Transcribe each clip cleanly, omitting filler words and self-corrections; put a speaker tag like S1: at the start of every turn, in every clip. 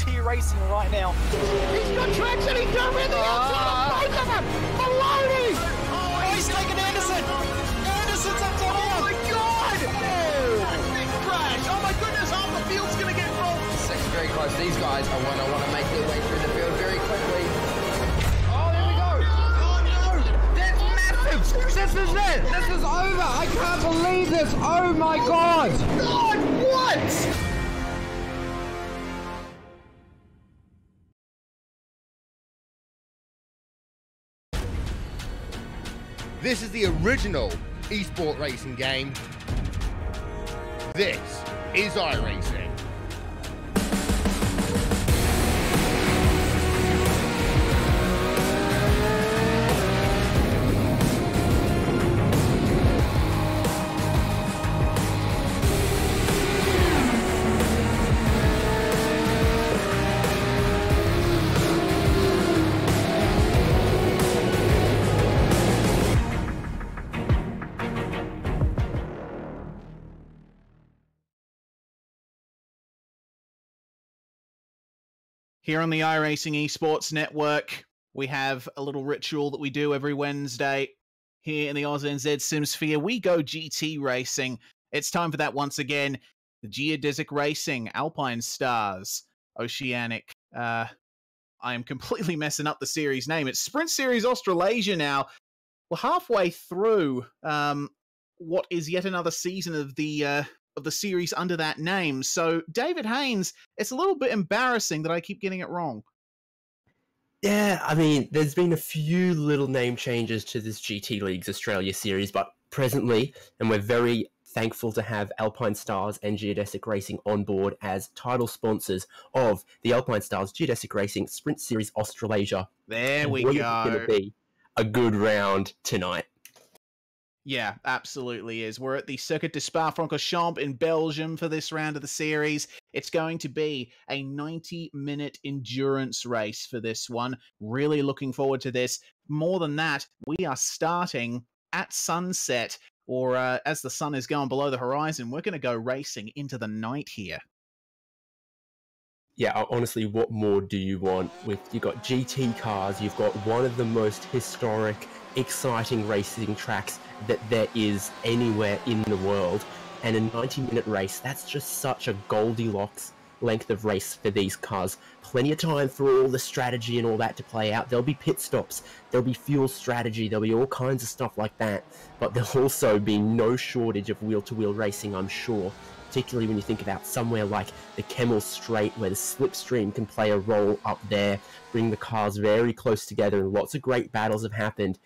S1: GT Racing right now.
S2: He's got traction, he's got rid of the outside of both of them! Maloney!
S1: Oh, he's taken Anderson! Anderson's up top here!
S2: Oh my god! Big crash! Oh my goodness, half the field's gonna get rolled!
S3: Second very close. These guys are want to make their way through the field very quickly. This is it! This is over! I can't believe this! Oh my god!
S2: God, what?
S4: This is the original esport racing game. This is iRacing.
S5: Here on the iRacing Esports Network, we have a little ritual that we do every Wednesday. Here in the AusNZ SimSphere, we go GT racing. It's time for that once again. The Geodesic Racing, Alpine Stars, Oceanic. I am completely messing up the series name. It's Sprint Series Australasia now. We're halfway through what is yet another season of the series under that name. So, David Haynes, it's a little bit embarrassing that I keep getting it wrong.
S6: Yeah, I mean, there's been a few little name changes to this GT Leagues Australia series, but presently, and we're very thankful to have Alpine Stars and Geodesic Racing on board as title sponsors of the Alpine Stars Geodesic Racing Sprint Series Australasia.
S5: There we go.
S6: It's going to be a good round tonight.
S5: Yeah, absolutely is. We're at the Circuit de Spa-Francorchamps in Belgium for this round of the series. It's going to be a 90-minute endurance race for this one. Really looking forward to this. More than that, we are starting at sunset, or as the sun is going below the horizon, we're going to go racing into the night here.
S6: Yeah, honestly, what more do you want? You've got GT cars, you've got one of the most historic, exciting racing tracks that there is anywhere in the world, and a 90-minute race, that's just such a Goldilocks length of race for these cars. Plenty of time for all the strategy and all that to play out. There'll be pit stops, there'll be fuel strategy, there'll be all kinds of stuff like that, but there'll also be no shortage of wheel-to-wheel racing, I'm sure. Particularly when you think about somewhere like the Kemmel Straight, where the slipstream can play a role up there, bring the cars very close together, and lots of great battles have happened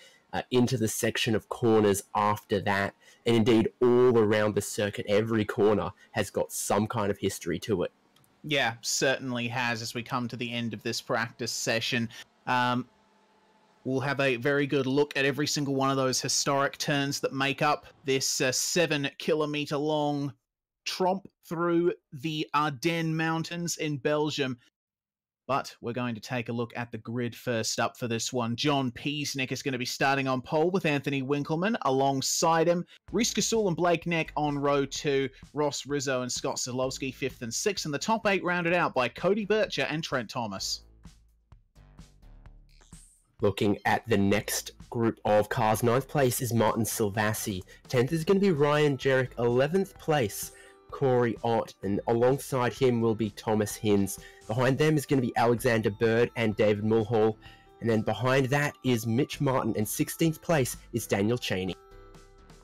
S6: into the section of corners after that. And indeed, all around the circuit, every corner has got some kind of history to it.
S5: Yeah, certainly has as we come to the end of this practice session. We'll have a very good look at every single one of those historic turns that make up this 7-kilometer long tromp through the Ardennes Mountains in Belgium. But we're going to take a look at the grid first up for this one. John Peasnick is going to be starting on pole with Anthony Winkleman alongside him. Reece Gasoul and Blake Neck on row 2. Ross Rizzo and Scott Zalowski 5th and 6th. And the top 8 rounded out by Cody Bircher and Trent Thomas.
S6: Looking at the next group of cars, 9th place is Martin Silvassi. 10th is going to be Ryan Jerrick. 11th place, Corey Ott, and alongside him will be Thomas Hinz. Behind them is going to be Alexander Bird and David Mulhall, and then behind that is Mitch Martin, and 16th place is Daniel Cheney.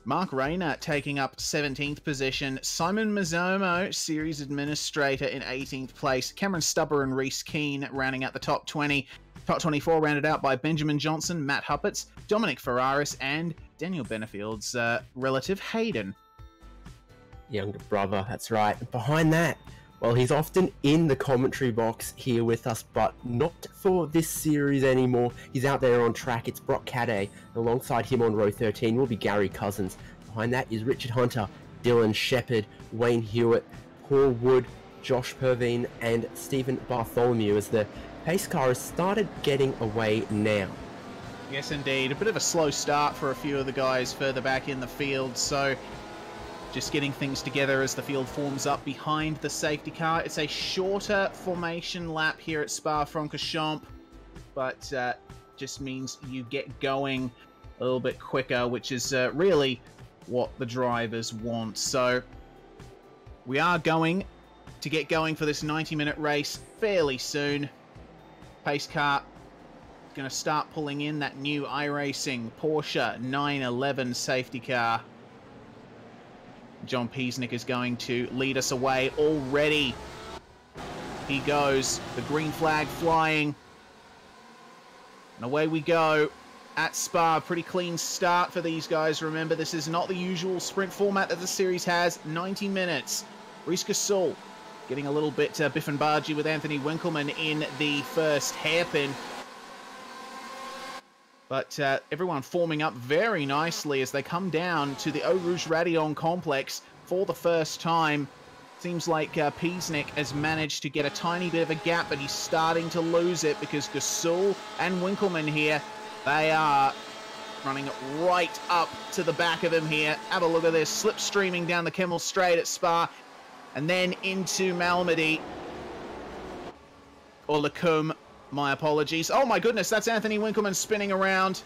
S5: Mark Rayner taking up 17th position. Simon Mazzomo, series administrator, in 18th place. Cameron Stubber and Reese Keane rounding out the top 20. Top 24 rounded out by Benjamin Johnson, Matt Huppertz, Dominic Ferraris, and Daniel Benefield's relative Hayden.
S6: Younger brother, that's right. Behind that, well, he's often in the commentary box here with us, but not for this series anymore. He's out there on track. It's Brock Caday. Alongside him on row 13 will be Gary Cousins. Behind that is Richard Hunter, Dylan Shepherd, Wayne Hewitt, Paul Wood, Josh Pervine, and Stephen Bartholomew, as the pace car has started getting away now.
S5: Yes, indeed. A bit of a slow start for a few of the guys further back in the field, so just getting things together as the field forms up behind the safety car. It's a shorter formation lap here at Spa-Francorchamps, but just means you get going a little bit quicker, which is really what the drivers want. So we are going to get going for this 90-minute race fairly soon. Pace car going to start pulling in that new iRacing Porsche 911 safety car. John Piesnik is going to lead us away already. He goes, the green flag flying. And away we go at Spa. Pretty clean start for these guys. Remember, this is not the usual sprint format that the series has. 90 minutes. Rhys Gasol getting a little bit biff and bargy with Anthony Winkelman in the first hairpin. But everyone forming up very nicely as they come down to the Eau Rouge Raidillon complex for the first time. Seems like Piesnik has managed to get a tiny bit of a gap, but he's starting to lose it because Gasol and Winkelman here, they are running right up to the back of him here. Have a look at this, slipstreaming down the Kemmel Straight at Spa, and then into Malmedy, or Lacombe, my apologies. Oh my goodness, that's Anthony Winkelman spinning around.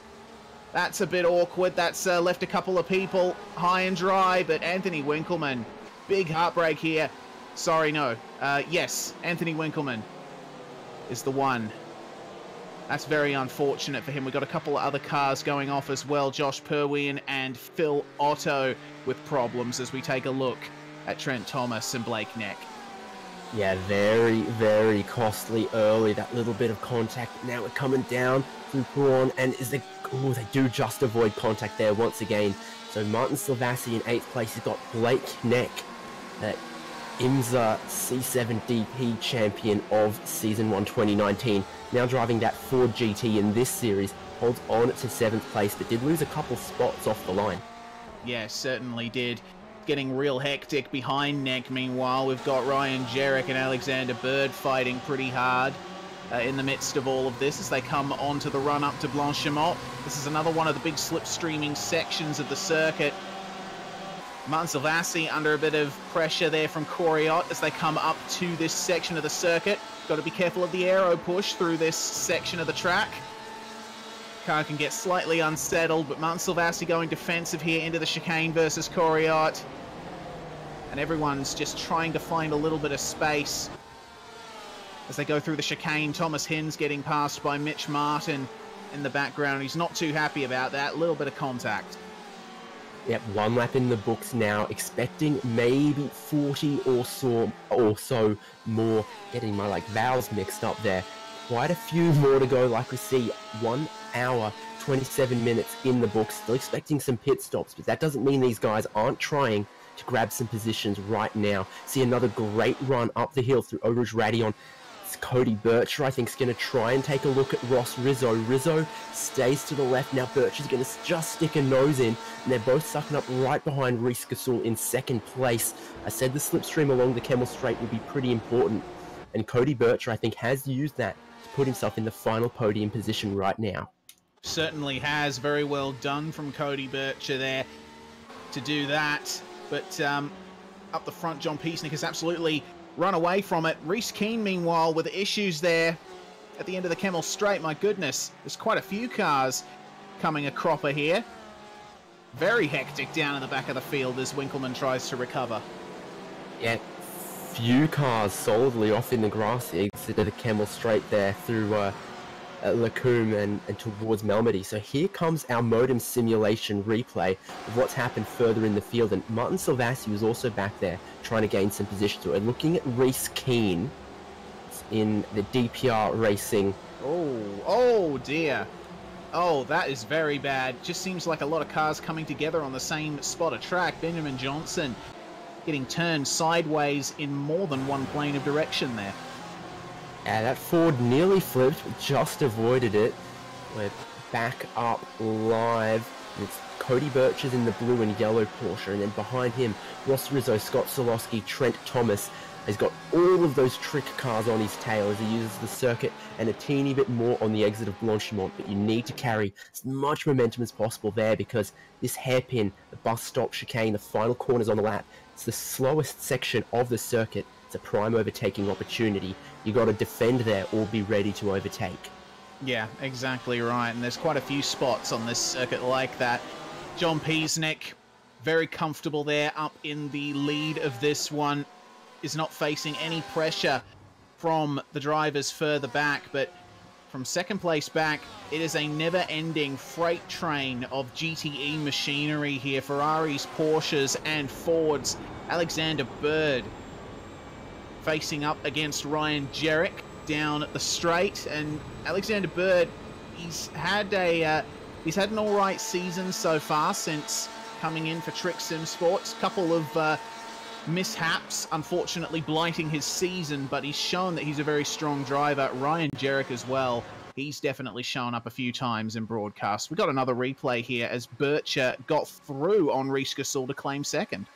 S5: That's a bit awkward. That's left a couple of people high and dry, but Anthony Winkelman, big heartbreak here. Sorry, no. Yes, Anthony Winkelman is the one. That's very unfortunate for him. We've got a couple of other cars going off as well. Josh Perwin and Phil Otto with problems as we take a look at Trent Thomas and Blake Neck.
S6: Yeah, very, very costly early. That little bit of contact. Now we're coming down through Pouron, and they do just avoid contact there once again. So Martin Silvassi in 8th place. He's got Blake Neck, that IMSA C7DP champion of Season 1 2019. Now driving that Ford GT in this series. Holds on to 7th place, but did lose a couple spots off the line.
S5: Yeah, certainly did. Getting real hectic behind Neck. Meanwhile, we've got Ryan Jerrick and Alexander Bird fighting pretty hard in the midst of all of this as they come onto the run up to Blanchimont. This is another one of the big slipstreaming sections of the circuit. Martin Silvassi under a bit of pressure there from Coriot as they come up to this section of the circuit. Got to be careful of the aero push through this section of the track. Car can get slightly unsettled, but Martin Silvassi going defensive here into the chicane versus Coriot. And everyone's just trying to find a little bit of space as they go through the chicane. Thomas Hins getting passed by Mitch Martin in the background. He's not too happy about that. A little bit of contact.
S6: Yep, 1 lap in the books now, expecting maybe 40 or so more. Getting my vowels mixed up there. Quite a few more to go, like we see. 1 hour, 27 minutes in the books. Still expecting some pit stops, but that doesn't mean these guys aren't trying to grab some positions right now. See another great run up the hill through Eau Rouge Raidillon. It's Cody Bircher, I think, is going to try and take a look at Ross Rizzo. Rizzo stays to the left. Now Bircher's going to just stick a nose in, and they're both sucking up right behind Rhys Gasol in 2nd place. I said the slipstream along the Kemmel Straight would be pretty important, and Cody Bircher, I think, has used that to put himself in the final podium position right now.
S5: Certainly has. Very well done from Cody Bircher there to do that. But up the front, John Piesnik has absolutely run away from it. Reese Keane, meanwhile, with issues there at the end of the Kemmel Straight. My goodness, there's quite a few cars coming a cropper here. Very hectic down in the back of the field as Winkelman tries to recover.
S6: Yeah, few cars solidly off in the grass exit of the Kemmel Straight there through Lacombe and towards Malmedy. So here comes our modem simulation replay of what's happened further in the field, and Martin Silvassi was also back there trying to gain some position. So we're looking at Reese Keane in the DPR Racing.
S5: Oh dear. Oh, that is very bad. Just seems like a lot of cars coming together on the same spot of track. Benjamin Johnson getting turned sideways in more than one plane of direction there.
S6: That Ford nearly flipped, but just avoided it. We're back up live. It's Cody Bircher's in the blue and yellow Porsche, and then behind him, Ross Rizzo, Scott Solosky, Trent Thomas. He's got all of those trick cars on his tail as he uses the circuit and a teeny bit more on the exit of Blanchimont, but you need to carry as much momentum as possible there because this hairpin, the bus stop chicane, the final corners on the lap, it's the slowest section of the circuit. It's a prime overtaking opportunity. You got to defend there or be ready to overtake.
S5: Yeah, exactly right. And there's quite a few spots on this circuit like that. John Peasnick, very comfortable there up in the lead of this one, is not facing any pressure from the drivers further back, but from second place back, it is a never-ending freight train of GTE machinery here. Ferraris, Porsches, and Fords. Alexander Bird facing up against Ryan Jerrick down the straight, and Alexander Bird, he's had an all right season so far since coming in for Trick Sim Sports. Couple of mishaps, unfortunately, blighting his season, but he's shown that he's a very strong driver. Ryan Jerrick as well. He's definitely shown up a few times in broadcast. We got another replay here as Bircher got through on Reece Gasol to claim second.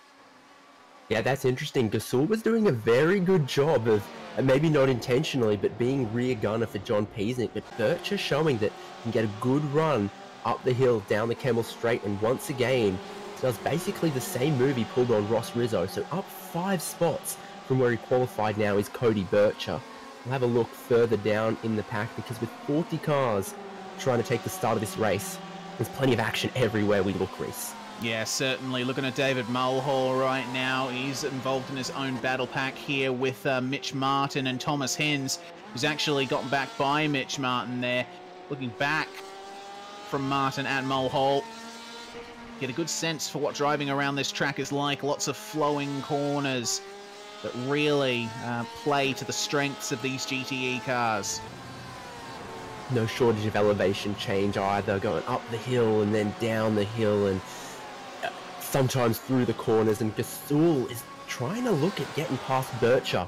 S6: Yeah, that's interesting. Gasol was doing a very good job of, maybe not intentionally, but being rear gunner for John Peasnick. But Bircher showing that he can get a good run up the hill, down the Kemmel Straight, and once again, does basically the same move he pulled on Ross Rizzo. So up 5 spots from where he qualified now is Cody Bircher. We'll have a look further down in the pack because with 40 cars trying to take the start of this race, there's plenty of action everywhere we look, Reece.
S5: Yeah, certainly. Looking at David Mulhall right now. He's involved in his own battle pack here with Mitch Martin and Thomas Hens, who's actually gotten back by Mitch Martin there. Looking back from Martin and Mulhall. Get a good sense for what driving around this track is like. Lots of flowing corners that really play to the strengths of these GTE cars.
S6: No shortage of elevation change either, going up the hill and then down the hill and sometimes through the corners, and Gasol is trying to look at getting past Bircher.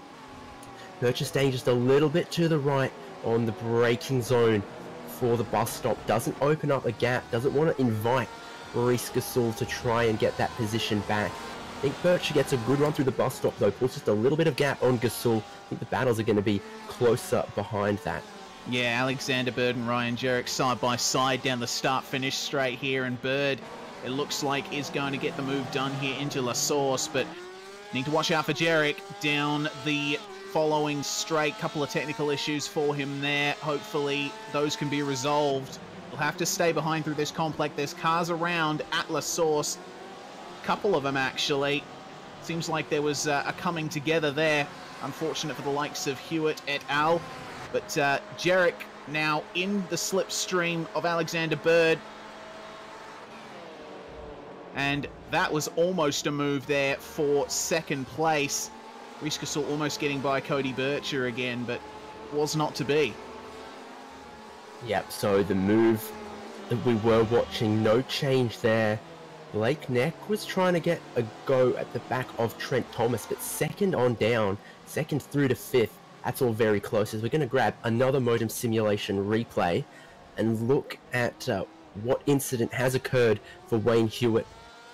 S6: Bircher staying just a little bit to the right on the braking zone for the bus stop. Doesn't open up a gap, doesn't want to invite Reece Gasol to try and get that position back. I think Bircher gets a good run through the bus stop though, pulls just a little bit of gap on Gasol. I think the battles are going to be closer behind that.
S5: Yeah, Alexander Bird and Ryan Jerrick side by side down the start-finish straight here, and Bird, it looks like, is going to get the move done here into La Source, but need to watch out for Jerrick down the following straight. Couple of technical issues for him there. Hopefully those can be resolved. He'll have to stay behind through this complex. There's cars around at La Source. Couple of them, actually. Seems like there was a coming together there. Unfortunate for the likes of Hewitt et al. But Jerrick now in the slipstream of Alexander Bird. And that was almost a move there for second place. Reece Gasol almost getting by Cody Bircher again, but was not to be.
S6: Yep, so the move that we were watching, no change there. Blake Neck was trying to get a go at the back of Trent Thomas, but second on down, second through to 5th. That's all very close, as we're going to grab another modem simulation replay and look at what incident has occurred for Wayne Hewitt.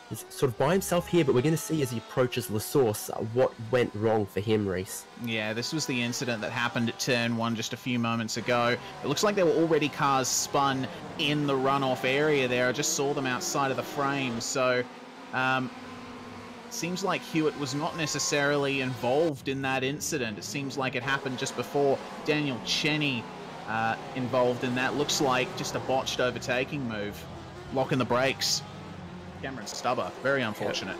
S6: He's sort of by himself here, but we're going to see as he approaches La Source what went wrong for him, Reece.
S5: Yeah, this was the incident that happened at turn 1 just a few moments ago. It looks like there were already cars spun in the runoff area there. I just saw them outside of the frame, so seems like Hewitt was not necessarily involved in that incident. It seems like it happened just before. Daniel Cheney involved in that. Looks like just a botched overtaking move. Locking the brakes. Cameron Stubber, very unfortunate.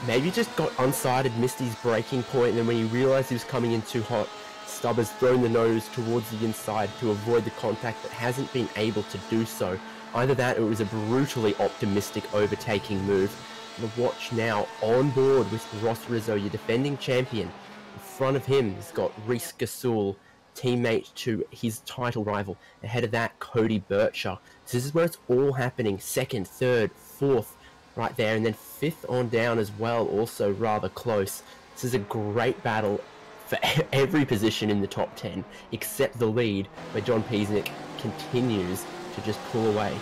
S6: Maybe just got unsighted, missed his braking point, and then when he realized he was coming in too hot, Stubber's thrown the nose towards the inside to avoid the contact, but hasn't been able to do so. Either that or it was a brutally optimistic overtaking move. The watch now on board with Ross Rizzo, your defending champion. In front of him, he's got Reece Gasol, teammate to his title rival. Ahead of that, Cody Bircher. So this is where it's all happening. Second, third, fourth, right there, and then 5th on down as well, also rather close. This is a great battle for every position in the top 10, except the lead, where John Peasnick continues to just pull away.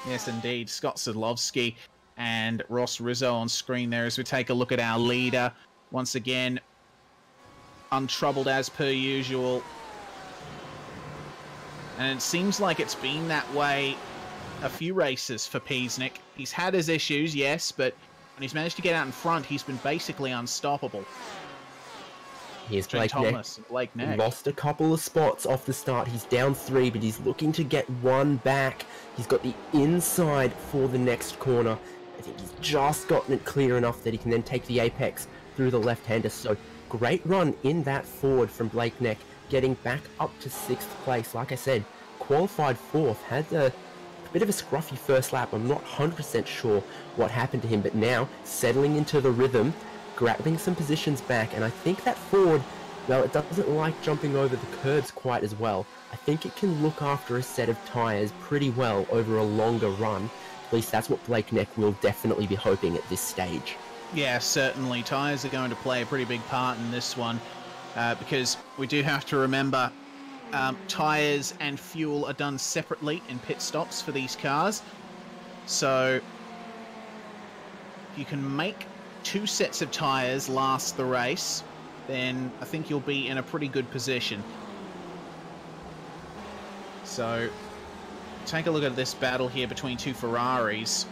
S5: Yes, indeed. Scott Sadlowski and Ross Rizzo on screen there as we take a look at our leader. Once again, untroubled as per usual. And it seems like it's been that way a few races for Peasnick. He's had his issues, yes, but when he's managed to get out in front, he's been basically unstoppable.
S6: Here's Blake
S5: Thomas and Blake Neck.
S6: Lost a couple of spots off the start. He's down 3, but he's looking to get 1 back. He's got the inside for the next corner. I think he's just gotten it clear enough that he can then take the apex through the left-hander. So great run in that forward from Blake Neck, getting back up to 6th place. Like I said, qualified 4th, had a bit of a scruffy first lap. I'm not 100% sure what happened to him, but now settling into the rhythm, grabbing some positions back, and I think that Ford, well, it doesn't like jumping over the curbs quite as well. I think it can look after a set of tyres pretty well over a longer run. At least that's what Blake Neck will definitely be hoping at this stage.
S5: Yeah, certainly. Tyres are going to play a pretty big part in this one, because we do have to remember tyres and fuel are done separately in pit stops for these cars. So you can make 2 sets of tyres last the race, then I think you'll be in a pretty good position. So take a look at this battle here between 2 Ferraris,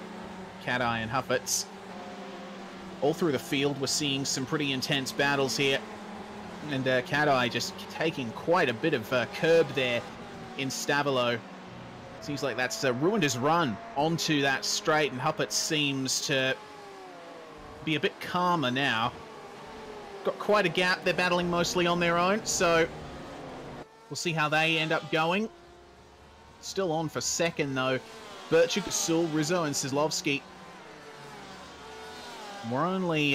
S5: Cat-Eye and Huffets. All through the field we're seeing some pretty intense battles here, and Cat-Eye just taking quite a bit of curb there in Stavilo. Seems like that's ruined his run onto that straight, and Huppet seems to be a bit calmer now. Got quite a gap. They're battling mostly on their own, so we'll see how they end up going. Still on for second though, Bircher, Gasul, Rizzo and Sislovsky. We're only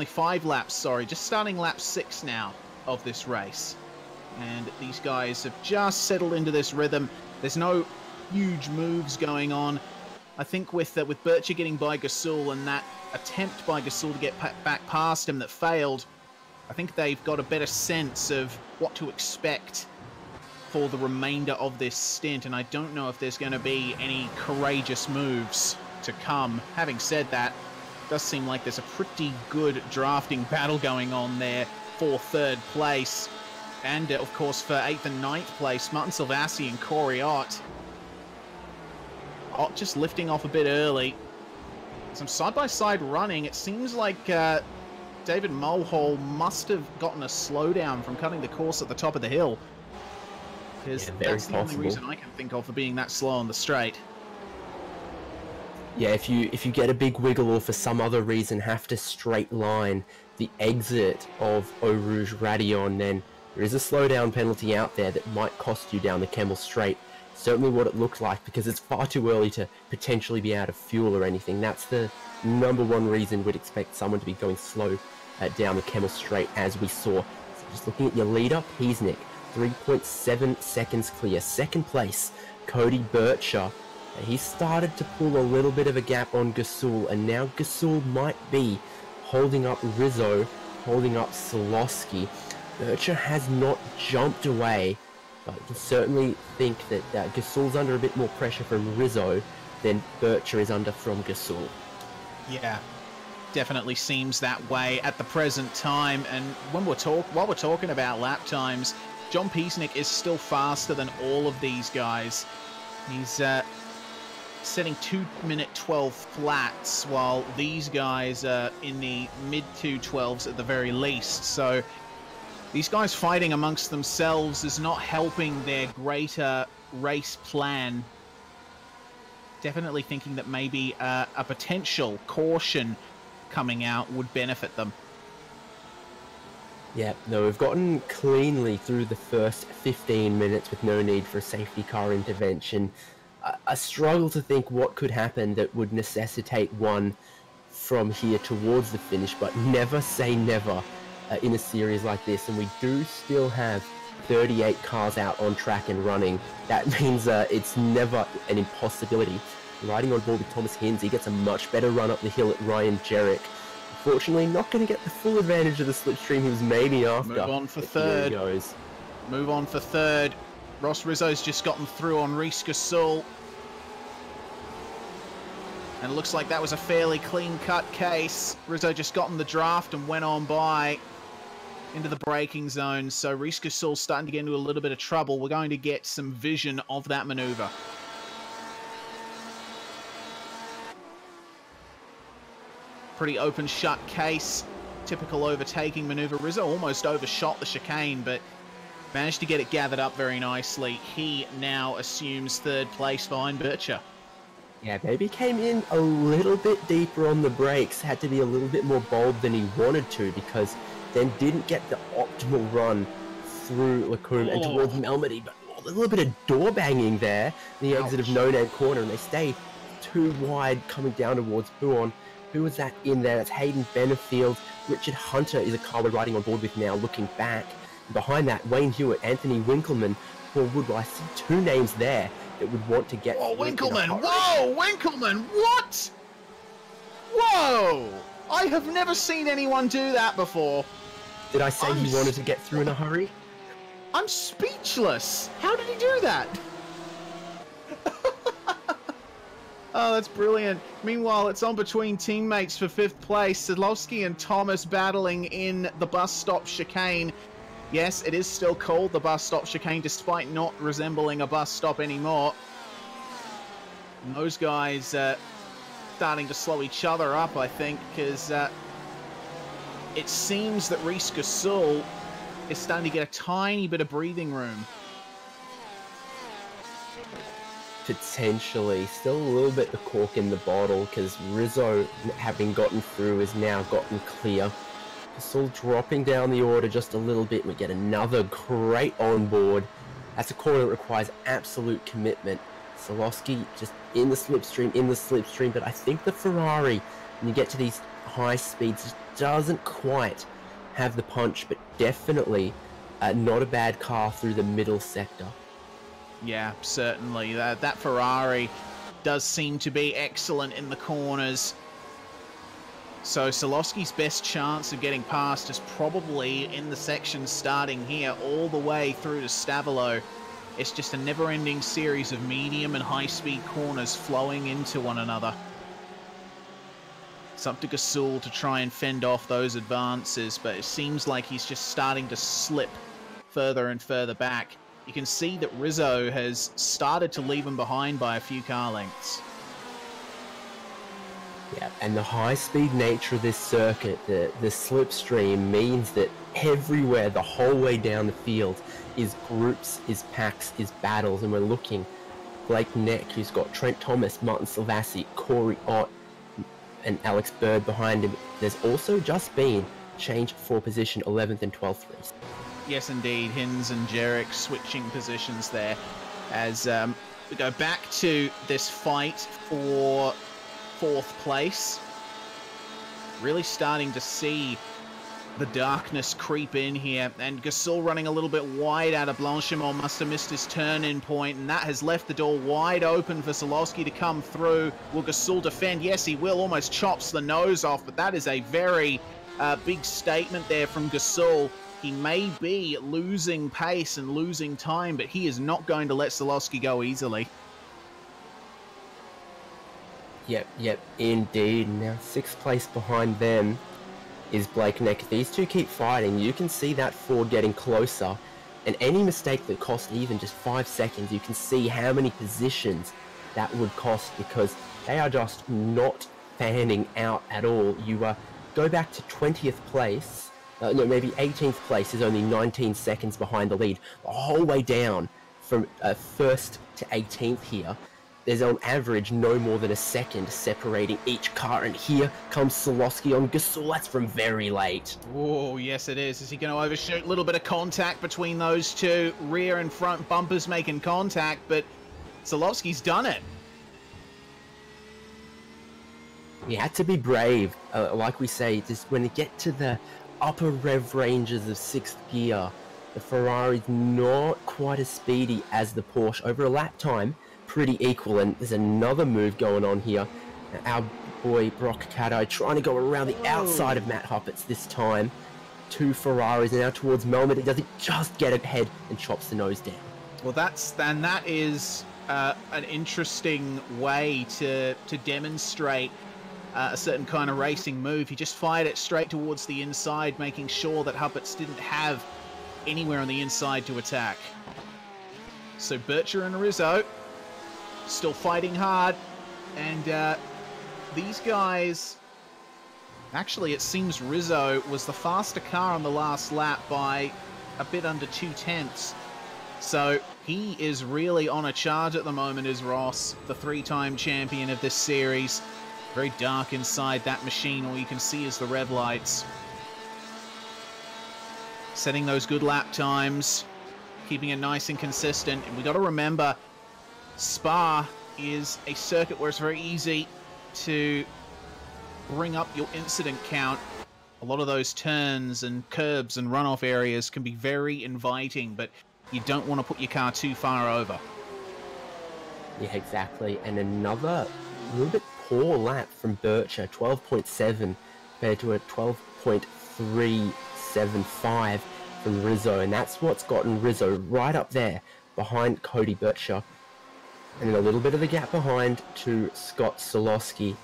S5: 5 laps, sorry, just starting lap 6 now of this race. And these guys have just settled into this rhythm. There's no huge moves going on. I think with Bircher getting by Gasul and that attempt by Gasul to get back past him that failed, I think they've got a better sense of what to expect for the remainder of this stint, and I don't know if there's going to be any courageous moves to come. Having said that, it does seem like there's a pretty good drafting battle going on there for 3rd place, and of course for 8th and 9th place, Martin Silvassi and Corey Ott. Ott just lifting off a bit early. Some side-by-side running. It seems like David Mulhall must have gotten a slowdown from cutting the course at the top of the hill, because that's the only reason I can think of for being that slow on the straight.
S6: Yeah, if you get a big wiggle or for some other reason have to straight line the exit of Eau Rouge Radion, then there is a slowdown penalty out there that might cost you down the Kemmel Straight. Certainly what it looked like, because it's far too early to potentially be out of fuel or anything. That's the #1 reason we'd expect someone to be going slow down the Kemmel Straight, as we saw. So just looking at your leader, Peasnick, 3.7 seconds clear. 2nd place, Cody Bircher. He started to pull a little bit of a gap on Gasul, and now Gasul might be holding up Rizzo, holding up Solosky. Bircher has not jumped away, but you can certainly think that Gasul's under a bit more pressure from Rizzo than Bircher is under from Gasul.
S5: Yeah, definitely seems that way at the present time. And while we're talking about lap times, John Peasnick is still faster than all of these guys. He's setting 2-minute 12 flats, while these guys are in the mid-2:12s at the very least. So these guys fighting amongst themselves is not helping their greater race plan. Definitely thinking that maybe a potential caution coming out would benefit them.
S6: Yeah, no, we've gotten cleanly through the first 15 minutes with no need for a safety car intervention. I struggle to think what could happen that would necessitate one from here towards the finish, but never say never in a series like this. And we do still have 38 cars out on track and running. That means it's never an impossibility. Riding on board with Thomas Hinz, he gets a much better run up the hill at Ryan Jerrick. Unfortunately, not going to get the full advantage of the slipstream he was maybe after.
S5: Move on for 3rd.
S6: Here he goes.
S5: Move on for 3rd. Ross Rizzo's just gotten through on Reese Gasul. And it looks like that was a fairly clean-cut case. Rizzo just got in the draft and went on by. into the braking zone, so Reese Gasol starting to get into a little bit of trouble. We're going to get some vision of that maneuver. Pretty open shut case, typical overtaking maneuver. Rizzo almost overshot the chicane, but managed to get it gathered up very nicely. He now assumes third place behind Bircher.
S6: Yeah, maybe came in a little bit deeper on the brakes, had to be a little bit more bold than he wanted to, because then didn't get the optimal run through Lacombe and towards Melmedy, but a little bit of door banging there, the exit of No Name Corner, and they stay too wide coming down towards Huon. Who was that in there? That's Hayden Benefield. Richard Hunter is a car we're riding on board with now, looking back. And behind that, Wayne Hewitt, Anthony Winkleman, Paul Woodwell. I see two names there that would want to get...
S5: Oh, Winkleman! Whoa! Winkleman! What? Whoa! I have never seen anyone do that before.
S6: Did I say he wanted to get through in a hurry?
S5: I'm speechless. How did he do that? Oh, that's brilliant. Meanwhile, it's on between teammates for 5th place. Sadlowski and Thomas battling in the bus stop chicane. Yes, it is still called the bus stop chicane, despite not resembling a bus stop anymore. And those guys starting to slow each other up, I think, because it seems that Reese Gasol is starting to get a tiny bit of breathing room.
S6: Potentially. Still a little bit the cork in the bottle, because Rizzo, having gotten through, has now gotten clear. Still dropping down the order just a little bit. We get another great onboard. That's a corner that requires absolute commitment. Sadlowski just in the slipstream, but I think the Ferrari, when you get to these high speeds, just doesn't quite have the punch, but definitely not a bad car through the middle sector.
S5: Yeah, certainly. That Ferrari does seem to be excellent in the corners. So Sadlowski's best chance of getting past is probably in the section starting here all the way through to Stavilo. It's just a never-ending series of medium and high-speed corners flowing into one another. It's up to Gasol to try and fend off those advances, but it seems like he's just starting to slip further and further back. You can see that Rizzo has started to leave him behind by a few car lengths.
S6: Yeah, and the high-speed nature of this circuit, the slipstream, means that everywhere, the whole way down the field, is groups, is packs, is battles, and we're looking. Blake Neck, who's got Trent Thomas, Martin Silvassi, Corey Ott, and Alex Bird behind him. There's also just been change for position 11th and 12th race.
S5: Yes, indeed. Hinz and Jarek switching positions there as we go back to this fight for 4th place. Really starting to see the darkness creep in here, and Gasol running a little bit wide out of Blanchimont, must have missed his turn-in point, and that has left the door wide open for Sadlowski to come through. Will Gasol defend? Yes, he will. Almost chops the nose off, but that is a very big statement there from Gasol. He may be losing pace and losing time, but he is not going to let Sadlowski go easily.
S6: Yep, indeed. Now 6th place behind them is Blake Neck. These two keep fighting. You can see that Ford getting closer, and any mistake that cost even just 5 seconds, you can see how many positions that would cost, because they are just not fanning out at all. You go back to 20th place. No, maybe 18th place is only 19 seconds behind the lead. The whole way down from 1st to 18th here, there's on average no more than a second separating each car. And here comes Sadlowski on Gasol. That's from very late.
S5: Oh, yes it is. Is he going to overshoot? A little bit of contact between those two. Rear and front bumpers making contact, but Sadlowski's done it.
S6: He had to be brave. Like we say, just when you get to the upper rev ranges of 6th gear, the Ferrari's not quite as speedy as the Porsche. Over a lap time, pretty equal, and there's another move going on here. Our boy Brock Caddo trying to go around the outside of Matt Huppets this time. 2 Ferraris now towards Melbourne. Does he just get ahead and chops the nose down?
S5: Well, that is an interesting way to demonstrate a certain kind of racing move. He just fired it straight towards the inside, making sure that Huppets didn't have anywhere on the inside to attack. So Bircher and Rizzo still fighting hard, and these guys... Actually, it seems Rizzo was the faster car on the last lap by a bit under 2/10. So he is really on a charge at the moment, is Ross, the three-time champion of this series. Very dark inside that machine. All you can see is the red lights. Setting those good lap times, keeping it nice and consistent. And we got to remember, Spa is a circuit where it's very easy to bring up your incident count. A lot of those turns and curbs and runoff areas can be very inviting, but you don't want to put your car too far over.
S6: Yeah, exactly. And another little bit poor lap from Bircher, 12.7 compared to a 12.375 from Rizzo, and that's what's gotten Rizzo right up there behind Cody Bircher, and then a little bit of the gap behind to Scott Solowski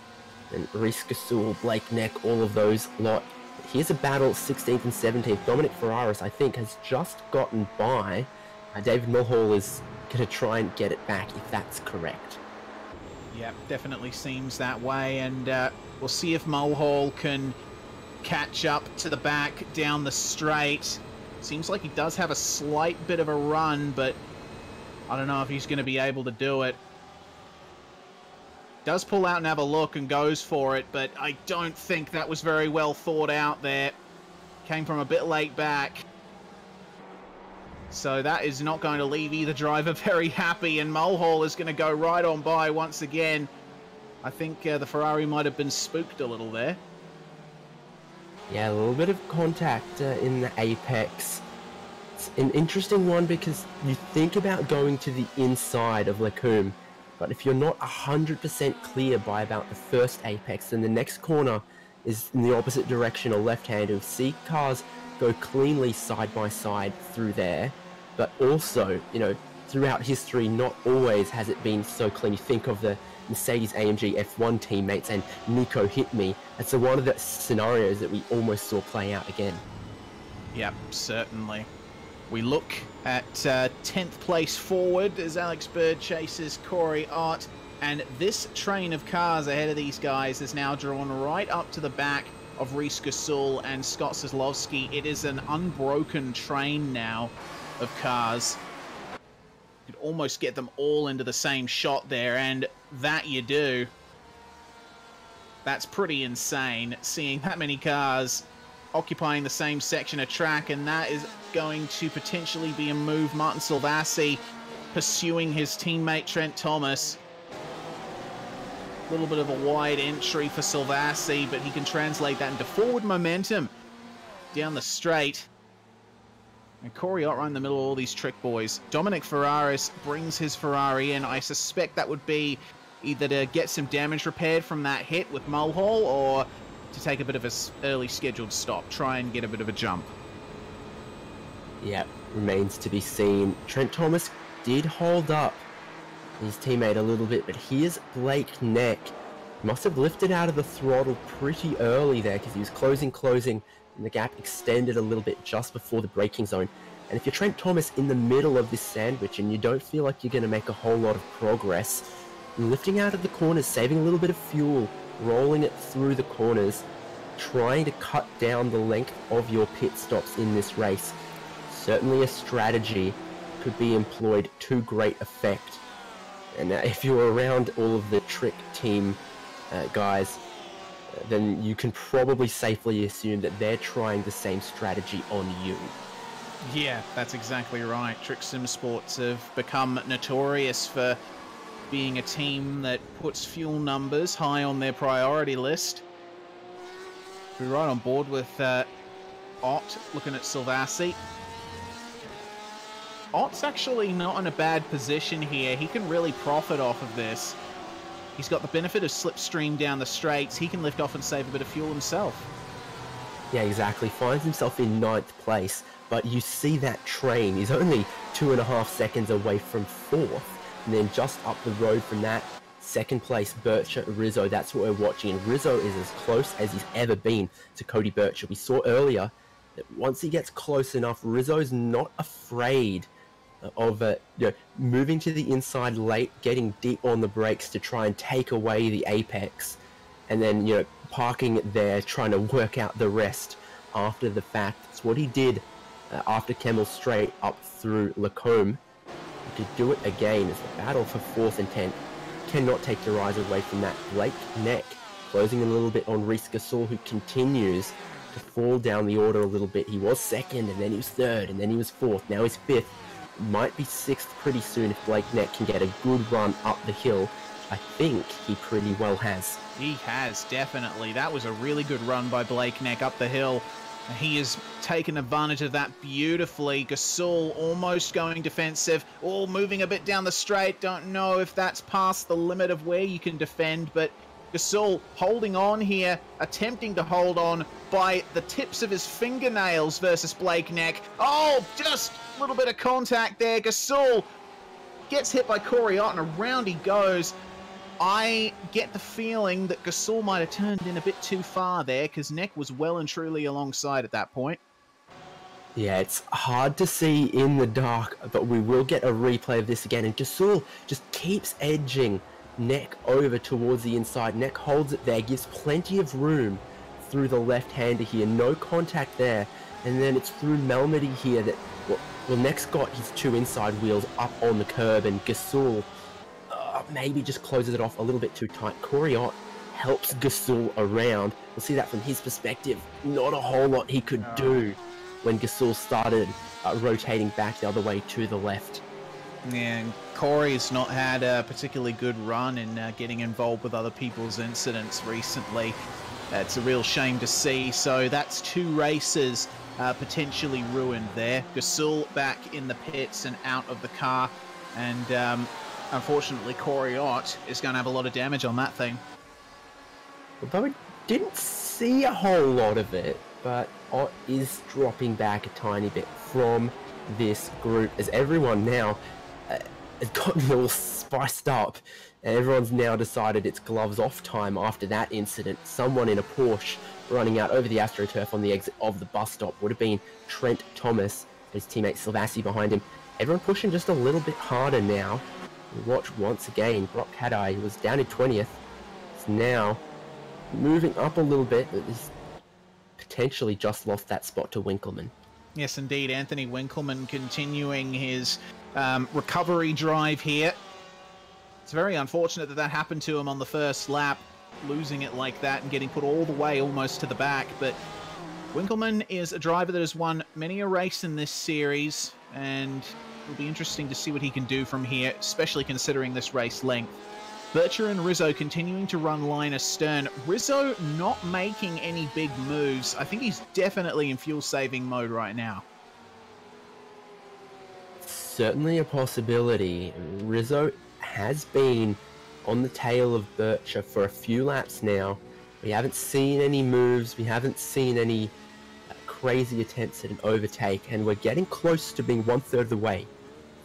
S6: and Reese Gasul, Blake Neck, all of those lot. Here's a battle, 16th and 17th. Dominic Ferraris, I think, has just gotten by. David Mulhall is going to try and get it back, if that's correct.
S5: Yeah, definitely seems that way, and we'll see if Mulhall can catch up to the back down the straight. Seems like he does have a slight bit of a run, but I don't know if he's going to be able to do it. Does pull out and have a look and goes for it, but I don't think that was very well thought out there. Came from a bit late back. So that is not going to leave either driver very happy, and Mulhall is going to go right on by once again. I think the Ferrari might have been spooked a little there.
S6: Yeah, a little bit of contact in the apex. It's an interesting one because you think about going to the inside of Lecombe, but if you're not 100% clear by about the first apex, then the next corner is in the opposite direction or left-hand. You'll see cars go cleanly side by side through there, but also, you know, throughout history, not always has it been so clean. You think of the Mercedes AMG F1 teammates and Nico hit me. It's one of the scenarios that we almost saw play out again.
S5: Yep, certainly. We look at 10th place forward as Alex Bird chases Corey Ott, and this train of cars ahead of these guys is now drawn right up to the back of Reese Gasul and Scott Soslovsky. It is an unbroken train now of cars. You could almost get them all into the same shot there, and that you do. That's pretty insane, seeing that many cars occupying the same section of track, and that is going to potentially be a move. Martin Silvassi pursuing his teammate Trent Thomas. A little bit of a wide entry for Silvassi, but he can translate that into forward momentum down the straight. And Corey Ott right in the middle of all these trick boys. Dominic Ferraris brings his Ferrari in. I suspect that would be either to get some damage repaired from that hit with Mulhall, or to take a bit of an early scheduled stop, try and get a bit of a jump.
S6: Yeah, remains to be seen. Trent Thomas did hold up his teammate a little bit, but here's Blake Neck. Must have lifted out of the throttle pretty early there because he was closing, and the gap extended a little bit just before the braking zone. And if you're Trent Thomas in the middle of this sandwich and you don't feel like you're going to make a whole lot of progress, lifting out of the corners, saving a little bit of fuel, rolling it through the corners, trying to cut down the length of your pit stops in this race. Certainly a strategy could be employed to great effect. And if you're around all of the trick team guys, then you can probably safely assume that they're trying the same strategy on you.
S5: Yeah, that's exactly right. Trick Sim Sports have become notorious for being a team that puts fuel numbers high on their priority list. We're right on board with Ott looking at Silvassi. Ott's actually not in a bad position here. He can really profit off of this. He's got the benefit of slipstream down the straights. He can lift off and save a bit of fuel himself.
S6: Yeah, exactly. Finds himself in 9th place, but you see that train is only 2.5 seconds away from 4th, and then just up the road from that, Second place, Bircher, Rizzo. That's what we're watching. And Rizzo is as close as he's ever been to Cody Bircher. We saw earlier that once he gets close enough, Rizzo's not afraid of moving to the inside late, getting deep on the brakes to try and take away the apex, and then parking it there, trying to work out the rest after the fact. It's what he did after Kemmel Straight up through Lacombe. He could do it again as the battle for 4th and 10th. Cannot take your eyes away from that. Blake Neck closing a little bit on Reece Gasol, who continues to fall down the order a little bit. He was 2nd, and then he was 3rd, and then he was 4th. Now he's 5th. Might be 6th pretty soon if Blake Neck can get a good run up the hill. I think he pretty well has.
S5: He has, definitely. That was a really good run by Blake Neck up the hill. He has taken advantage of that beautifully. Gasol almost going defensive. Oh, moving a bit down the straight. Don't know if that's past the limit of where you can defend, but Gasol holding on here, attempting to hold on by the tips of his fingernails versus Blake Neck. Oh, just a little bit of contact there. Gasol gets hit by Corey Ott, and around he goes. I get the feeling that Gasol might have turned in a bit too far there, because Neck was well and truly alongside at that point.
S6: Yeah, it's hard to see in the dark, but we will get a replay of this again. And Gasol just keeps edging Neck over towards the inside. Neck holds it there, gives plenty of room through the left-hander here. No contact there. And then it's through Melmedy here that, well, Neck's got his 2 inside wheels up on the curb, and Gasol maybe just closes it off a little bit too tight. Corey Ott helps Gasol around. We'll see that from his perspective. Not a whole lot he could do when Gasol started rotating back the other way to the left.
S5: Yeah, and Corey's not had a particularly good run in getting involved with other people's incidents recently. It's a real shame to see. So that's 2 races potentially ruined there. Gasol back in the pits and out of the car. And unfortunately, Corey Ott is going to have a lot of damage on that thing.
S6: Although we didn't see a whole lot of it, but Ott is dropping back a tiny bit from this group, as everyone now has gotten all spiced up. And everyone's now decided it's gloves off time after that incident. Someone in a Porsche running out over the AstroTurf on the exit of the bus stop would have been Trent Thomas, his teammate Silvassi behind him. Everyone pushing just a little bit harder now. Watch once again, Brock Haddai, who was down in 20th, is now moving up a little bit, but he's potentially just lost that spot to Winkleman.
S5: Yes, indeed. Anthony Winkleman continuing his recovery drive here. It's very unfortunate that that happened to him on the first lap, losing it like that and getting put all the way almost to the back. But Winkleman is a driver that has won many a race in this series, and it'll be interesting to see what he can do from here, especially considering this race length. Bircher and Rizzo continuing to run line astern. Rizzo not making any big moves. I think he's definitely in fuel-saving mode right now.
S6: Certainly a possibility. Rizzo has been on the tail of Bircher for a few laps now. We haven't seen any moves. We haven't seen any crazy attempts at an overtake, and we're getting close to being 1/3 of the way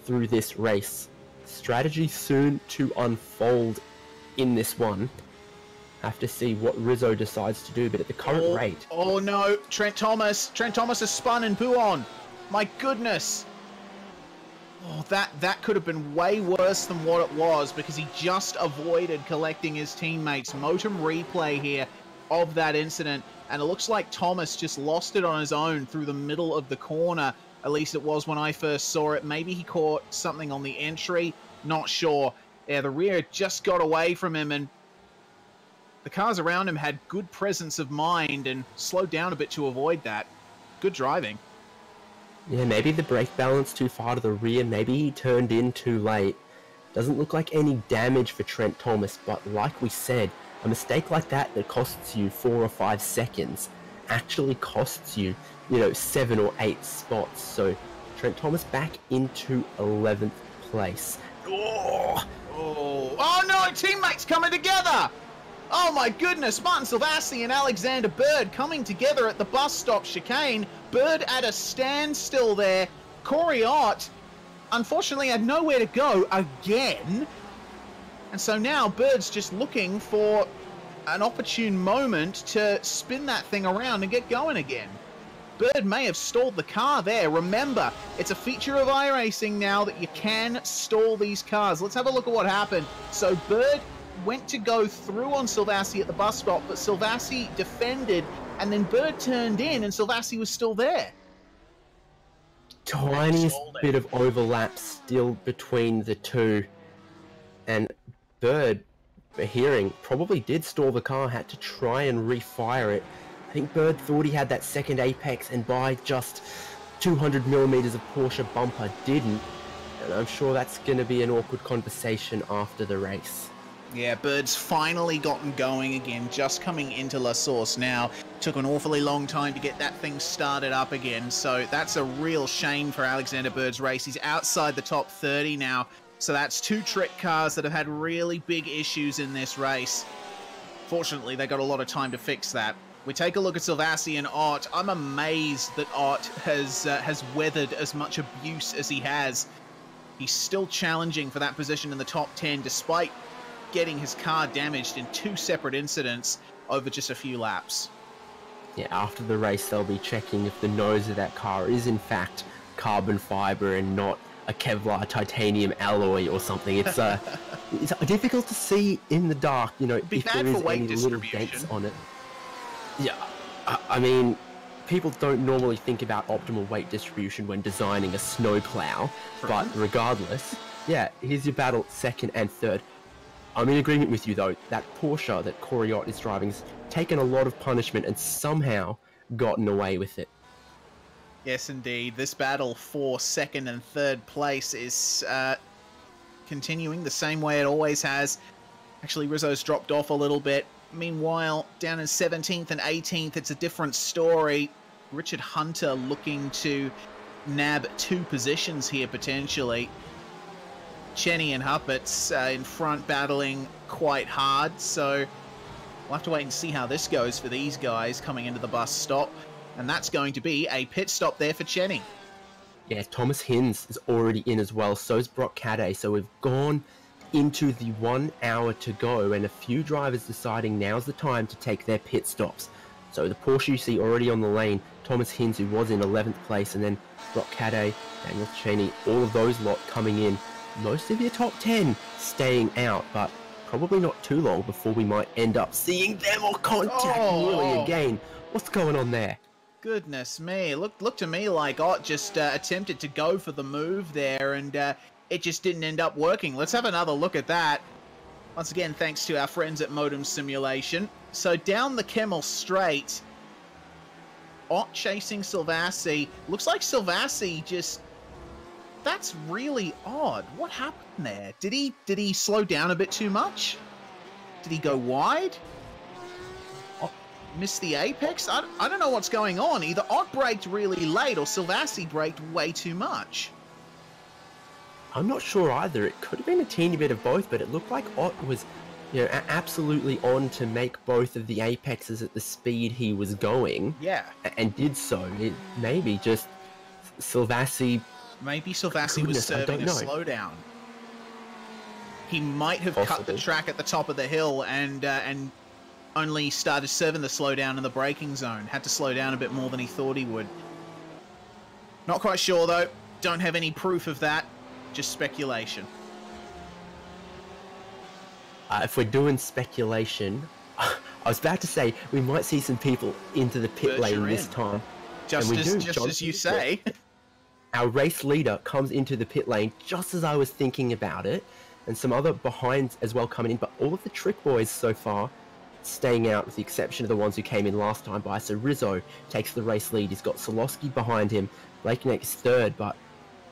S6: through this race. Strategy soon to unfold in this one. Have to see what Rizzo decides to do, but at the current rate...
S5: Oh no, Trent Thomas has spun and Buon. My goodness. Oh, that could have been way worse than what it was, because he just avoided collecting his teammates. Motum replay here of that incident, and it looks like Thomas just lost it on his own through the middle of the corner. At least it was when I first saw it. Maybe he caught something on the entry. Not sure. Yeah, the rear just got away from him, and the cars around him had good presence of mind and slowed down a bit to avoid that. Good driving.
S6: Yeah, maybe the brake balance too far to the rear. Maybe he turned in too late. Doesn't look like any damage for Trent Thomas, but like we said, a mistake like that costs you 4 or 5 seconds actually costs you, 7 or 8 spots. So Trent Thomas back into 11th place.
S5: Oh no, teammates coming together! Oh my goodness, Martin Silvassi and Alexander Bird coming together at the bus stop chicane. Bird at a standstill there. Corey Ott, unfortunately, had nowhere to go again. And so now Bird's just looking for an opportune moment to spin that thing around and get going again. Bird may have stalled the car there. Remember, it's a feature of iRacing now that you can stall these cars. Let's have a look at what happened. So Bird went to go through on Silvassi at the bus stop, but Silvassi defended, and then Bird turned in, and Silvassi was still there.
S6: Tiniest bit of overlap still between the two, and Bird, hearing, probably did stall the car, had to try and refire it. I think Bird thought he had that second apex, and by just 200 millimeters of Porsche bumper didn't, and I'm sure that's going to be an awkward conversation after the race.
S5: Yeah, Bird's finally gotten going again, just coming into La Source now. Took an awfully long time to get that thing started up again, so that's a real shame for Alexander Bird's race. He's outside the top 30 now, so that's two trick cars that have had really big issues in this race. Fortunately, they got a lot of time to fix that. We take a look at Silvassi and Ott. I'm amazed that Ott has weathered as much abuse as he has. He's still challenging for that position in the top 10, despite getting his car damaged in two separate incidents over just a few laps.
S6: Yeah, after the race they'll be checking if the nose of that car is in fact carbon fiber and not a Kevlar titanium alloy or something. It's it's difficult to see in the dark, you know, if there is any little dents on it. Yeah, I mean, people don't normally think about optimal weight distribution when designing a snowplow, but regardless, yeah, here's your battle second and third. I'm in agreement with you though, that Porsche that Corey Ott is driving's taken a lot of punishment and somehow gotten away with it.
S5: Yes, indeed. This battle for second and third place is continuing the same way it always has. Actually, Rizzo's dropped off a little bit. Meanwhile, down in 17th and 18th, it's a different story. Richard Hunter looking to nab two positions here, potentially. Cheney and Huppert's in front battling quite hard, so we'll have to wait and see how this goes for these guys coming into the bus stop. And that's going to be a pit stop there for Cheney.
S6: Yeah, Thomas Hinz is already in as well, so's Brock Cadday, so we've gone into the 1 hour to go, and a few drivers deciding now's the time to take their pit stops. So the Porsche you see already on the lane, Thomas Hinz, who was in 11th place, and then Brock Cadday, Daniel Cheney, all of those lot coming in. Most of your top 10 staying out, but probably not too long before we might end up seeing them or contact nearly again. What's going on there?
S5: Goodness me, look to me like Ott just attempted to go for the move there, and it just didn't end up working. Let's have another look at that. Once again, thanks to our friends at Modem Simulation. So down the Kemmel Straight, Ott chasing Silvassi. Looks like Silvassi just... That's really odd. What happened there? Did he slow down a bit too much? Did he go wide? Ott missed the apex? I don't know what's going on. Either Ott braked really late or Silvassi braked way too much.
S6: I'm not sure either. It could have been a teeny bit of both, but it looked like Ott was, you know, absolutely on to make both of the apexes at the speed he was going.
S5: Yeah. And
S6: did so. It maybe just Silvassi...
S5: Maybe Silvassi was serving a slowdown. He might have cut the track at the top of the hill and only started serving the slowdown in the braking zone. Had to slow down a bit more than he thought he would. Not quite sure though. Don't have any proof of that. Just speculation.
S6: If we're doing speculation, I was about to say we might see some people into the pit lane this time.
S5: Just as you say.
S6: Our race leader comes into the pit lane just as I was thinking about it, and some other behinds as well coming in, but all of the trick boys so far staying out with the exception of the ones who came in last time by. So Rizzo takes the race lead. He's got Solowski behind him. Blakeney is third, but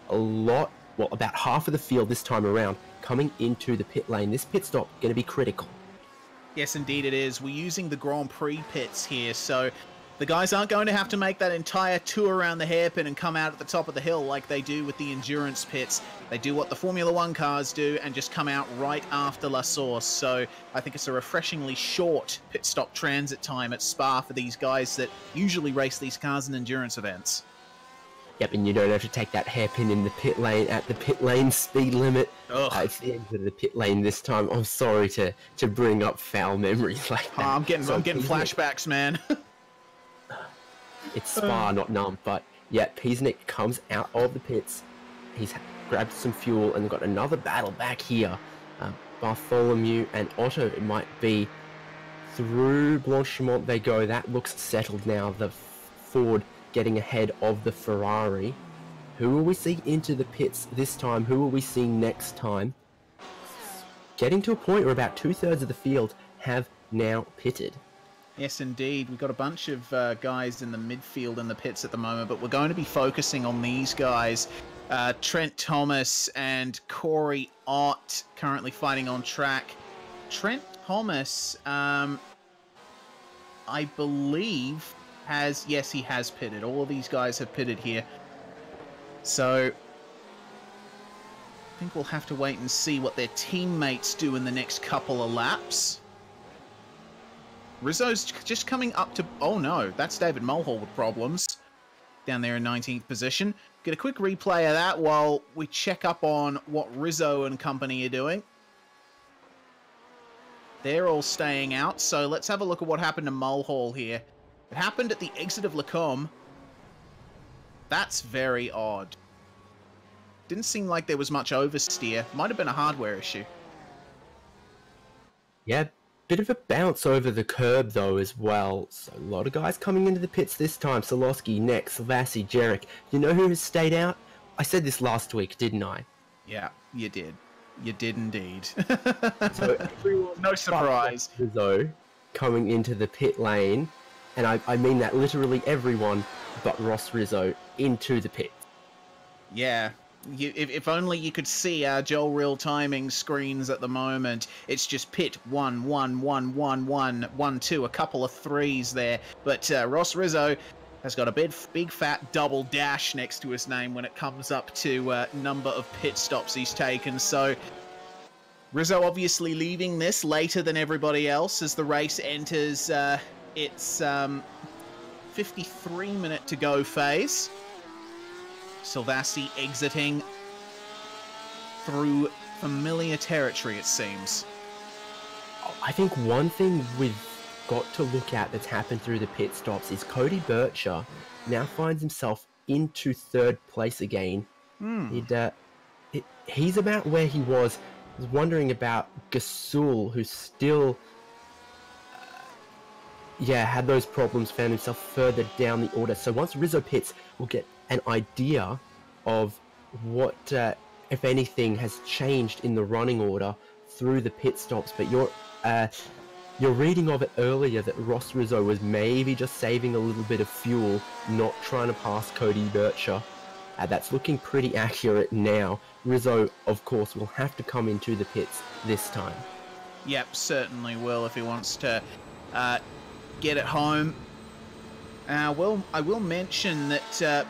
S6: about half of the field this time around coming into the pit lane. This pit stop going to be critical.
S5: Yes, indeed it is. We're using the Grand Prix pits here, so the guys aren't going to have to make that entire tour around the hairpin and come out at the top of the hill like they do with the endurance pits. They do what the Formula 1 cars do and just come out right after La Source. So I think it's a refreshingly short pit stop transit time at Spa for these guys that usually race these cars in endurance events.
S6: Yep, and you don't have to take that hairpin in the pit lane at the pit lane speed limit.
S5: Ugh.
S6: It's the end of the pit lane this time. I'm sorry to bring up foul memories like that.
S5: I'm getting
S6: Peasnick,
S5: flashbacks, man.
S6: It's Spa, not numb, but yeah, Peasnick comes out of the pits. He's grabbed some fuel and got another battle back here. Bartholomew and Otto, it might be. Through Blanchimont they go. That looks settled now. The Ford getting ahead of the Ferrari. Who will we see into the pits this time? Who will we see next time? Getting to a point where about 2/3 of the field have now pitted.
S5: Yes, indeed. We've got a bunch of guys in the midfield in the pits at the moment, but we're going to be focusing on these guys. Trent Thomas and Corey Ott currently fighting on track. Trent Thomas, I believe, yes, he has pitted. All of these guys have pitted here. So I think we'll have to wait and see what their teammates do in the next couple of laps. Rizzo's just coming up to... Oh no, that's David Mulhall with problems. Down there in 19th position. Get a quick replay of that while we check up on what Rizzo and company are doing. They're all staying out, so let's have a look at what happened to Mulhall here. It happened at the exit of Lacombe. That's very odd. Didn't seem like there was much oversteer. Might have been a hardware issue.
S6: Yeah, bit of a bounce over the curb though as well. So a lot of guys coming into the pits this time. Solowski, Nex, Savassi, Jarek. You know who has stayed out? I said this last week, didn't I?
S5: Yeah, you did. You did indeed.
S6: So everyone,
S5: no surprise.
S6: Rizzo coming into the pit lane, and I mean that literally everyone but Ross Rizzo into the pit.
S5: Yeah. If only you could see our Joel real timing screens at the moment. It's just pit 1, 1, 1, 1, 1, 1, 2, a couple of threes there. But Ross Rizzo has got a big fat double dash next to his name when it comes up to number of pit stops he's taken. So Rizzo obviously leaving this later than everybody else as the race enters its 53-minute to go phase. Silvassi exiting through familiar territory, it seems.
S6: I think one thing we've got to look at that's happened through the pit stops is Cody Bircher now finds himself into 3rd place again. He's about where he was. I was wondering about Gasul, who still had those problems, found himself further down the order. So once Rizzo pits, we'll get an idea of what, if anything, has changed in the running order through the pit stops. But your reading of it earlier that Ross Rizzo was maybe just saving a little bit of fuel, not trying to pass Cody Bircher. That's looking pretty accurate now. Rizzo, of course, will have to come into the pits this time.
S5: Yep, certainly will if he wants to get it home. I will mention that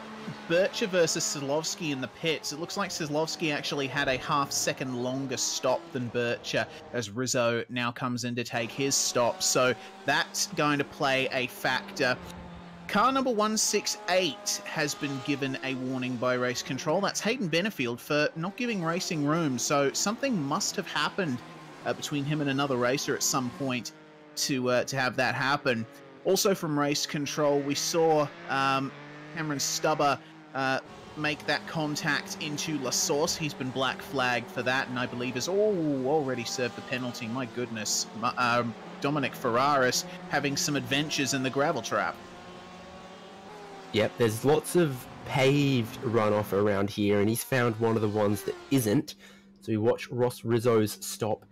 S5: Bircher versus Silovsky in the pits. It looks like Silovsky actually had a half-second longer stop than Bircher as Rizzo now comes in to take his stop. So that's going to play a factor. Car number 168 has been given a warning by race control. That's Hayden Benefield for not giving racing room. So something must have happened between him and another racer at some point to have that happen. Also from race control, we saw Cameron Stubber make that contact into La Source. He's been black flagged for that, and I believe has already served the penalty. My goodness. Dominic Ferraris having some adventures in the gravel trap.
S6: Yep, there's lots of paved runoff around here, and he's found one of the ones that isn't. So we watch Ross Rizzo's stop.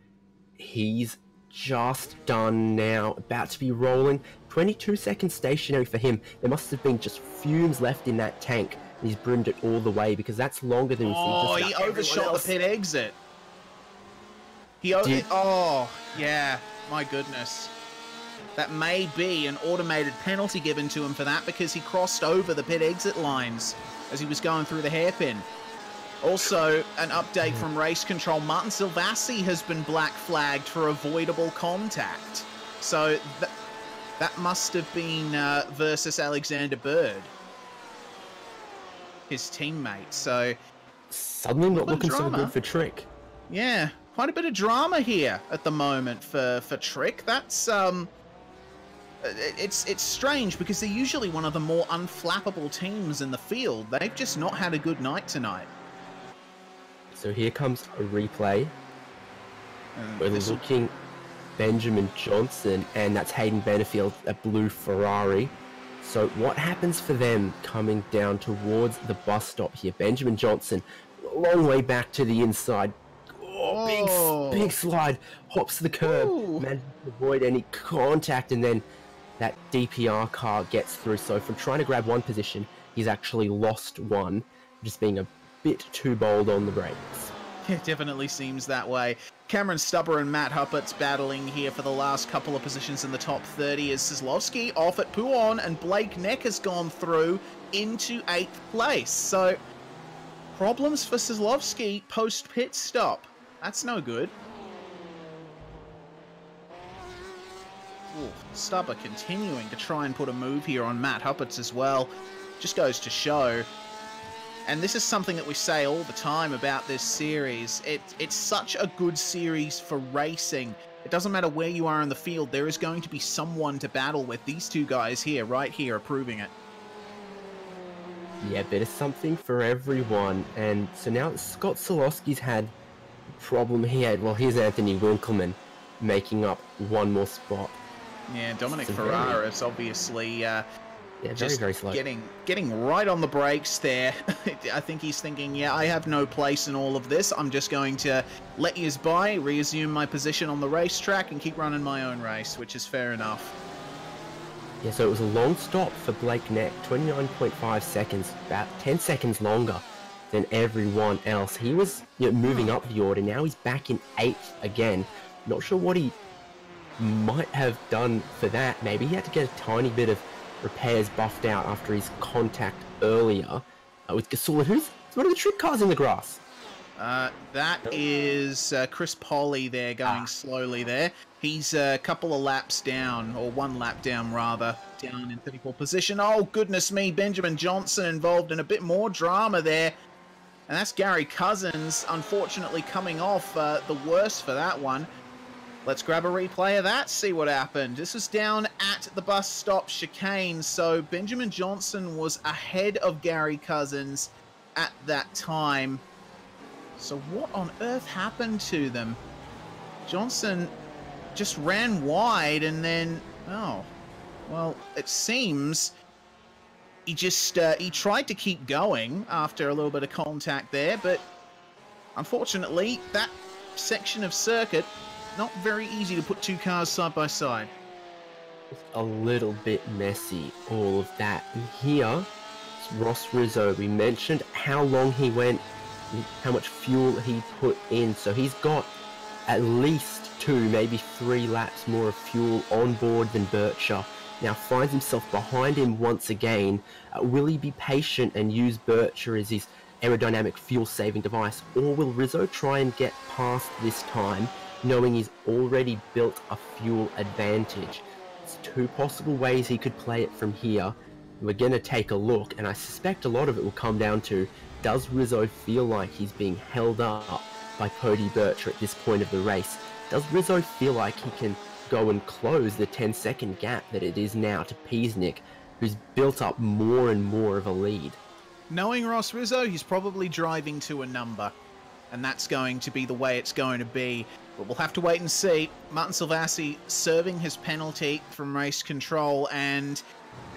S6: He's just done now, about to be rolling. 22 seconds stationary for him. There must have been just fumes left in that tank. He's brimmed it all the way because that's longer than
S5: he overshot the pit exit. Oh, yeah, my goodness. That may be an automated penalty given to him for that because he crossed over the pit exit lines as he was going through the hairpin. Also, an update from race control. Martin Silvassi has been black flagged for avoidable contact. So that must have been versus Alexander Bird. his teammate. So
S6: suddenly not looking so good for Trick.
S5: Yeah, quite a bit of drama here at the moment for Trick. That's it's strange because they're usually one of the more unflappable teams in the field. They've just not had a good night tonight.
S6: So here comes a replay. We're looking Benjamin Johnson, and that's Hayden Benefield, a blue Ferrari. So what happens for them coming down towards the bus stop here? Benjamin Johnson, a long way back to the inside. Oh, big slide, hops the curb, manages to avoid any contact, and then that DPR car gets through. So from trying to grab one position, he's actually lost one, just being a bit too bold on the brakes.
S5: It definitely seems that way. Cameron Stubber and Matt Huppert's battling here for the last couple of positions in the top 30 as Sislovsky off at Puon, and Blake Neck has gone through into 8th place. So problems for Sislovsky post pit stop. That's no good. Ooh, Stubber continuing to try and put a move here on Matt Huppert's as well. Just goes to show. And this is something that we say all the time about this series. It's such a good series for racing. It doesn't matter where you are in the field, there is going to be someone to battle with. These two guys here, right here, are proving it.
S6: Yeah, but it's something for everyone. And so now Scott Solowski's had a problem here. Well, here's Anthony Winkleman making up one more spot.
S5: Yeah, Dominic Ferrara is obviously just
S6: very slow.
S5: Getting right on the brakes there. I think he's thinking, yeah, I have no place in all of this. I'm just going to let yous by, resume my position on the racetrack, and keep running my own race, which is fair enough.
S6: Yeah, so it was a long stop for Blake Neck, 29.5 seconds, about 10 seconds longer than everyone else. He was moving up the order. Now he's back in 8th again. Not sure what he might have done for that. Maybe he had to get a tiny bit of repairs buffed out after his contact earlier with Gasol. Who's one of the trick cars in the grass?
S5: That is Chris Polly there, going slowly there. He's a couple of laps down, or one lap down rather, down in 34th position. Oh, goodness me, Benjamin Johnson involved in a bit more drama there. And that's Gary Cousins, unfortunately coming off the worst for that one. Let's grab a replay of that, see what happened. This is down at the bus stop chicane, so Benjamin Johnson was ahead of Gary Cousins at that time. So what on earth happened to them? Johnson just ran wide and then, oh, well, it seems he just, he tried to keep going after a little bit of contact there, but unfortunately, that section of circuit, not very easy to put two cars side by side.
S6: A little bit messy, all of that. And here, Ross Rizzo, we mentioned how long he went, how much fuel he put in. So he's got at least 2, maybe 3 laps more of fuel on board than Bircher. Now finds himself behind him once again. Will he be patient and use Bircher as his aerodynamic fuel-saving device? Or will Rizzo try and get past this time, knowing he's already built a fuel advantage? It's 2 possible ways he could play it from here. We're going to take a look, and I suspect a lot of it will come down to, does Rizzo feel like he's being held up by Cody Bircher at this point of the race? Does Rizzo feel like he can go and close the 10-second gap that it is now to Peasnick, who's built up more and more of a lead?
S5: Knowing Ross Rizzo, he's probably driving to a number, and that's going to be the way it's going to be. But we'll have to wait and see. Martin Silvassi serving his penalty from race control, and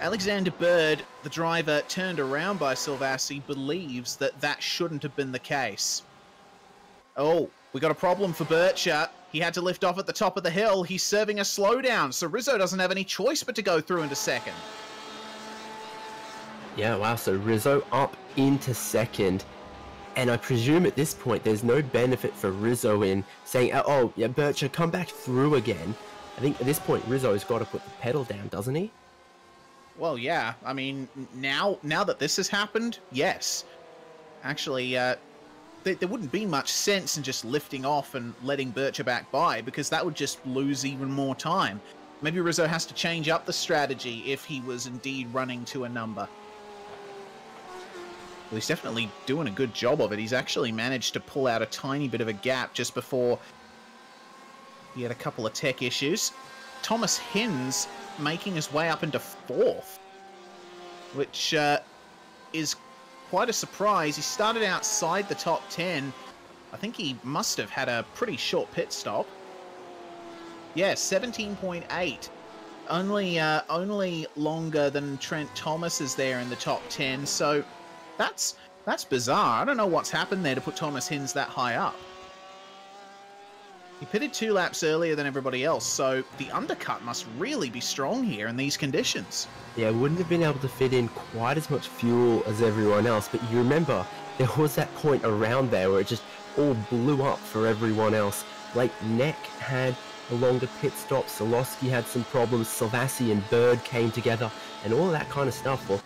S5: Alexander Bird, the driver turned around by Silvassi, believes that that shouldn't have been the case. Oh, we got a problem for Bircher. He had to lift off at the top of the hill. He's serving a slowdown, so Rizzo doesn't have any choice but to go through into second.
S6: Yeah, wow, so Rizzo up into second. And I presume at this point there's no benefit for Rizzo in saying, oh, yeah, Bircher, come back through again. I think at this point Rizzo's got to put the pedal down, doesn't he?
S5: Well, yeah. I mean, now that this has happened, yes. Actually, there wouldn't be much sense in just lifting off and letting Bircher back by, because that would just lose even more time. Maybe Rizzo has to change up the strategy if he was indeed running to a number. Well, he's definitely doing a good job of it. He's actually managed to pull out a tiny bit of a gap just before he had a couple of tech issues. Thomas Hinz making his way up into 4th, which is quite a surprise. He started outside the top 10. I think he must have had a pretty short pit stop. Yeah, 17.8. Only longer than Trent Thomas is there in the top 10. So that's bizarre. I don't know what's happened there to put Thomas Hinz that high up. He pitted 2 laps earlier than everybody else, so the undercut must really be strong here in these conditions.
S6: Yeah, wouldn't have been able to fit in quite as much fuel as everyone else, but you remember there was that point around there where it just all blew up for everyone else. Like, Neck had a longer pit stop, Solowski had some problems, Salvasi and Bird came together, and all of that kind of stuff. Well,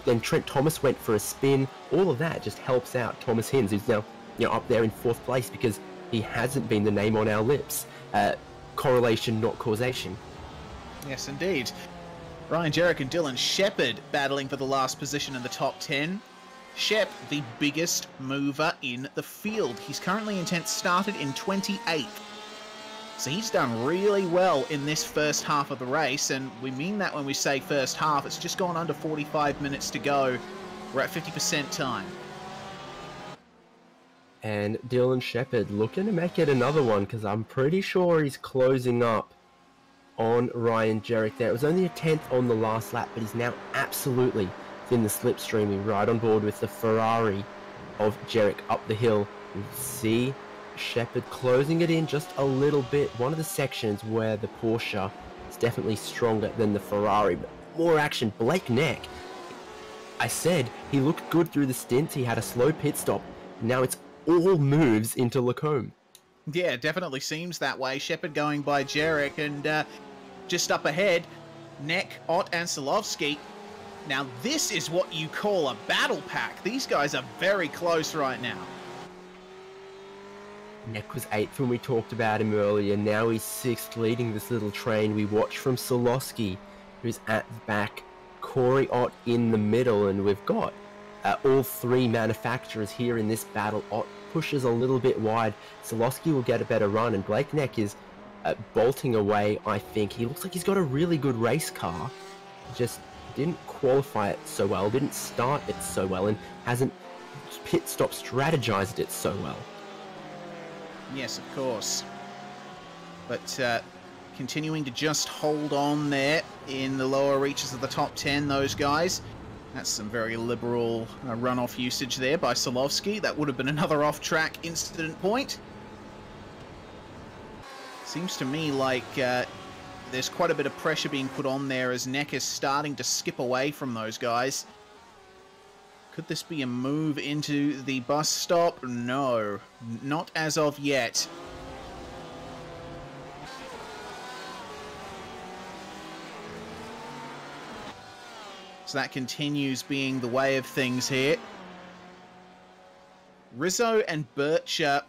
S6: then Trent Thomas went for a spin. All of that just helps out Thomas Hinz, who's now up there in 4th place because he hasn't been the name on our lips. Correlation, not causation.
S5: Yes, indeed. Ryan Jerrick and Dylan Shepherd battling for the last position in the top 10. Shep, the biggest mover in the field. He's currently in 10th, started in 28th. So he's done really well in this first half of the race, and we mean that when we say first half. It's just gone under 45 minutes to go. We're at 50% time.
S6: And Dylan Shepherd looking to make it another one, because I'm pretty sure he's closing up on Ryan Jerrick there. It was only a 10th on the last lap, but he's now absolutely in the slipstreaming, right on board with the Ferrari of Jerrick up the hill. You see Shepherd closing it in just a little bit. One of the sections where the Porsche is definitely stronger than the Ferrari, but more action. Blake Neck, I said he looked good through the stint. He had a slow pit stop. Now it's all moves into Lacombe.
S5: Yeah, definitely seems that way. Shepherd going by Jerrick, and just up ahead, Neck, Ott and Solovski. Now this is what you call a battle pack. These guys are very close right now.
S6: Neck was 8th when we talked about him earlier. Now he's 6th, leading this little train. We watch from Solowski, who's at the back. Corey Ott in the middle, and we've got all 3 manufacturers here in this battle. Ott pushes a little bit wide. Solowski will get a better run, and Blake Neck is bolting away, I think. He looks like he's got a really good race car. Just didn't qualify it so well, didn't start it so well, and hasn't pit stop strategized it so well.
S5: Yes, of course. But continuing to just hold on there in the lower reaches of the top 10, those guys. That's some very liberal runoff usage there by Solovski. That would have been another off-track incident point. Seems to me like there's quite a bit of pressure being put on there as Neck is starting to skip away from those guys. Could this be a move into the bus stop? No, not as of yet. So that continues being the way of things here. Rizzo and Bircher.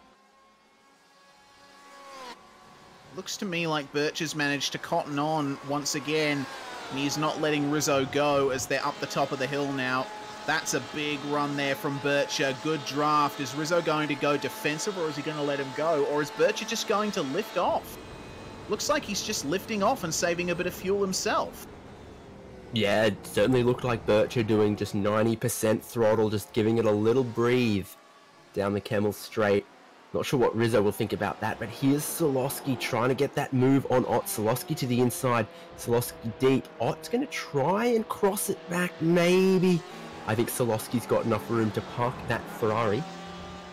S5: Looks to me like Bircher's managed to cotton on once again, and he's not letting Rizzo go as they're up the top of the hill now. That's a big run there from Bircher. Good draft. Is Rizzo going to go defensive, or is he going to let him go? Or is Bircher just going to lift off? Looks like he's just lifting off and saving a bit of fuel himself.
S6: Yeah, it certainly looked like Bircher doing just 90% throttle, just giving it a little breathe down the Kemmel Straight. Not sure what Rizzo will think about that, but here's Solowski trying to get that move on Ott. Solowski to the inside, Solowski deep. Ott's going to try and cross it back, maybe. I think Solowski's got enough room to park that Ferrari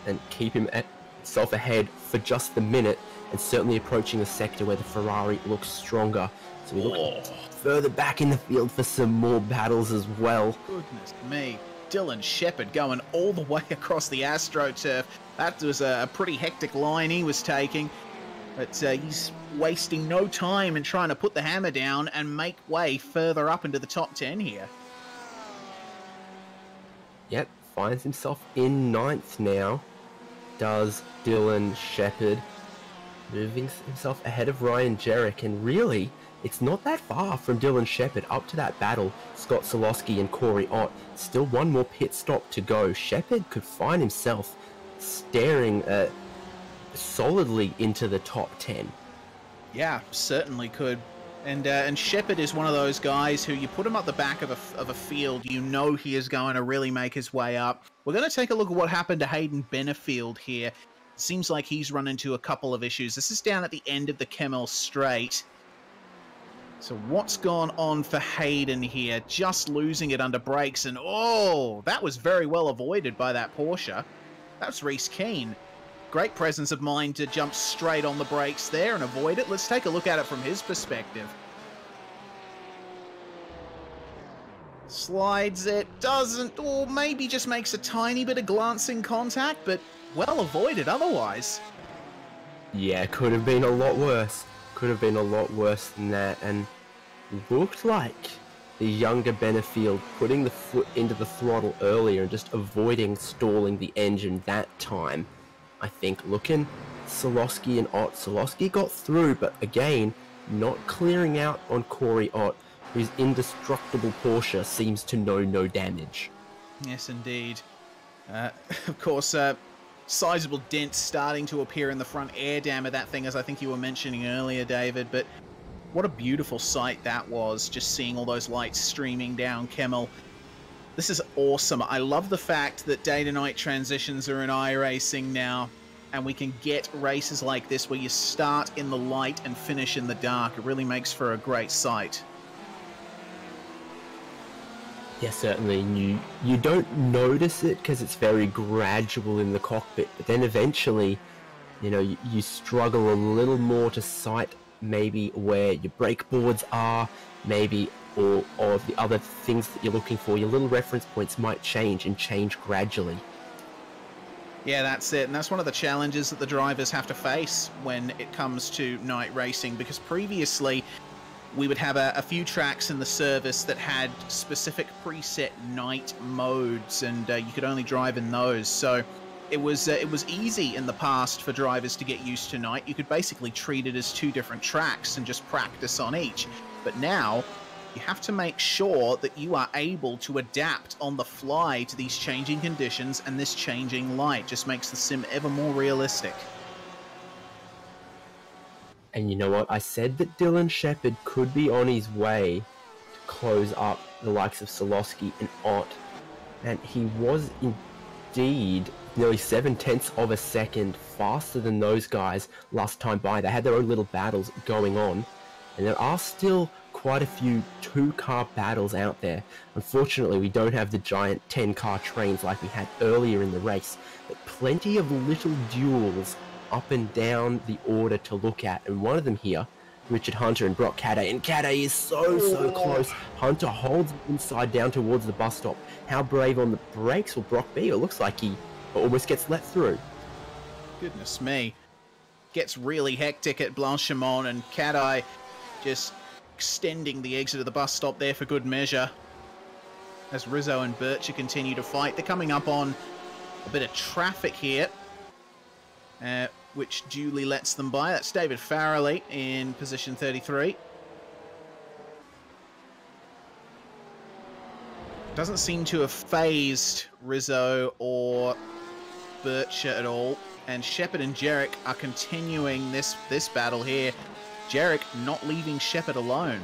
S6: and keep himself ahead for just the minute, and certainly approaching a sector where the Ferrari looks stronger. So we look further back in the field for some more battles as well.
S5: Goodness me. Dylan Shepherd going all the way across the AstroTurf. That was a pretty hectic line he was taking. But he's wasting no time in trying to put the hammer down and make way further up into the top 10 here.
S6: Yep, finds himself in 9th now. Does Dylan Shepherd, moving himself ahead of Ryan Jerrick, and really it's not that far from Dylan Shepherd up to that battle. Scott Solosky and Corey Ott, still one more pit stop to go. Shepherd could find himself staring solidly into the top 10.
S5: Yeah, certainly could. And Shepherd is one of those guys who you put him at the back of a field, you know he is going to really make his way up. We're going to take a look at what happened to Hayden Benefield here. Seems like he's run into a couple of issues. This is down at the end of the Kemmel Straight. So what's gone on for Hayden here? Just losing it under brakes, and oh, that was very well avoided by that Porsche. That's Reese Keane. Great presence of mind to jump straight on the brakes there and avoid it. Let's take a look at it from his perspective. Slides it, doesn't, or maybe just makes a tiny bit of glancing contact, but well avoided otherwise.
S6: Yeah, could have been a lot worse. Could have been a lot worse than that, and looked like the younger Benefield putting the foot into the throttle earlier and just avoiding stalling the engine that time. I think looking Solosky and Ott. Solosky got through, but again, not clearing out on Corey Ott, whose indestructible Porsche seems to know no damage.
S5: Yes, indeed. Of course, sizable dent starting to appear in the front air dam of that thing, as I think you were mentioning earlier, David, but what a beautiful sight that was, just seeing all those lights streaming down Kemmel. This is awesome. I love the fact that day-to-night transitions are in iRacing now, and we can get races like this where you start in the light and finish in the dark. It really makes for a great sight.
S6: Yeah, certainly. You don't notice it because it's very gradual in the cockpit, but then eventually, you know, you struggle a little more to sight maybe where your brake boards are, maybe or the other things that you're looking for. Your little reference points might change and change gradually.
S5: Yeah, that's it, and that's one of the challenges that the drivers have to face when it comes to night racing, because previously we would have a few tracks in the service that had specific preset night modes, and you could only drive in those. So it was easy in the past for drivers to get used to night. You could basically treat it as two different tracks and just practice on each. But now you have to make sure that you are able to adapt on the fly to these changing conditions, and this changing light just makes the sim ever more realistic.
S6: And you know what? I said that Dylan Shepherd could be on his way to close up the likes of Solosky and Ott. And he was indeed nearly 7/10 of a second faster than those guys last time by. They had their own little battles going on. And there are still quite a few two-car battles out there. Unfortunately, we don't have the giant 10-car trains like we had earlier in the race, but plenty of little duels up and down the order to look at. And one of them here, Richard Hunter and Brock Cadday, and Cadday is so close. Hunter holds inside down towards the bus stop. How brave on the brakes will Brock be? It looks like he almost gets let through.
S5: Goodness me. Gets really hectic at Blanchimont, and Cadday just extending the exit of the bus stop there for good measure. As Rizzo and Bircher continue to fight, they're coming up on a bit of traffic here, which duly lets them by. That's David Farrelly in position 33. Doesn't seem to have phased Rizzo or Bircher at all. And Shepherd and Jarek are continuing this battle here. Jarek not leaving Shepherd alone.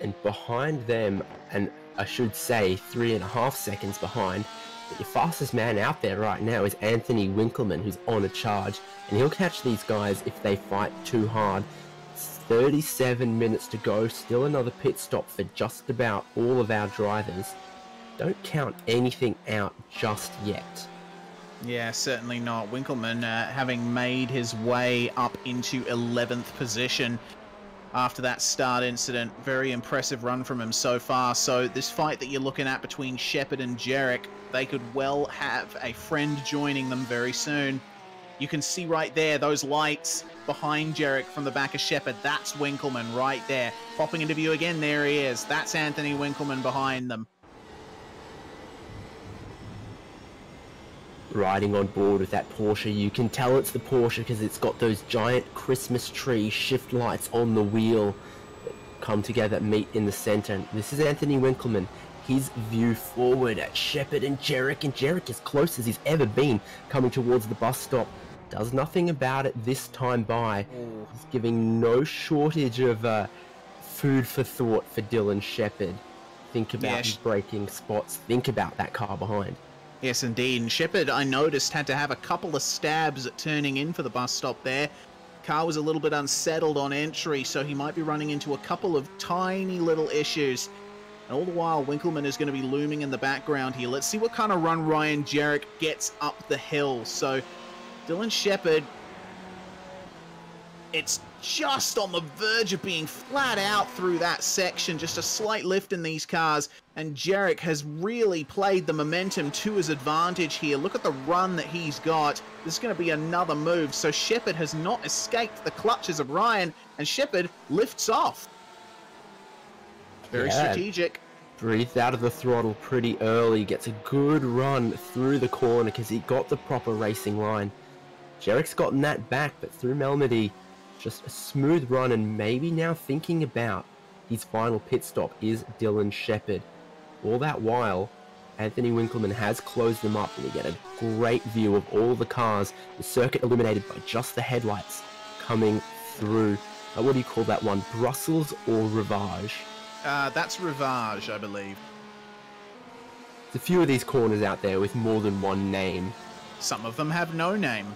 S6: And behind them, and I should say 3.5 seconds behind, but your fastest man out there right now is Anthony Winkleman, who's on a charge, and he'll catch these guys if they fight too hard. 37 minutes to go, still another pit stop for just about all of our drivers. Don't count anything out just yet.
S5: Yeah, certainly not. Winkleman having made his way up into 11th position after that start incident. Very impressive run from him so far. So this fight that you're looking at between Shepherd and Jarek, they could well have a friend joining them very soon. You can see right there those lights behind Jarek from the back of Shepherd. That's Winkleman right there. Popping into view again, there he is. That's Anthony Winkleman behind them.
S6: riding on board with that Porsche. You can tell it's the Porsche because it's got those giant Christmas tree shift lights on the wheel that come together, meet in the center. This is Anthony Winkelmann. His view forward at Shepard and Jarek as close as he's ever been, coming towards the bus stop. Does nothing about it this time by. He's giving no shortage of food for thought for Dylan Shepard. Think about his braking spots. Think about that car behind.
S5: Yes, indeed. And Shepard, I noticed, had to have a couple of stabs at turning in for the bus stop there. Car was a little bit unsettled on entry, so he might be running into a couple of tiny little issues. And all the while, Winkelmann is going to be looming in the background here. Let's see what kind of run Ryan Jarek gets up the hill. So, Dylan Shepard, it's just on the verge of being flat out through that section. Just a slight lift in these cars. And Jarek has really played the momentum to his advantage here. Look at the run that he's got. This is going to be another move. So Shepard has not escaped the clutches of Ryan. And Shepard lifts off. Very strategic.
S6: Breathed out of the throttle pretty early. Gets a good run through the corner because he got the proper racing line. Jarek's gotten that back, but through Melmedy, just a smooth run, and maybe now thinking about his final pit stop is Dylan Shepard. All that while, Anthony Winkelmann has closed them up, and we get a great view of all the cars, the circuit illuminated by just the headlights coming through. What do you call that one? Brussels or Rivage?
S5: That's Rivage, I believe.
S6: There's a few of these corners out there with more than one name.
S5: Some of them have no name.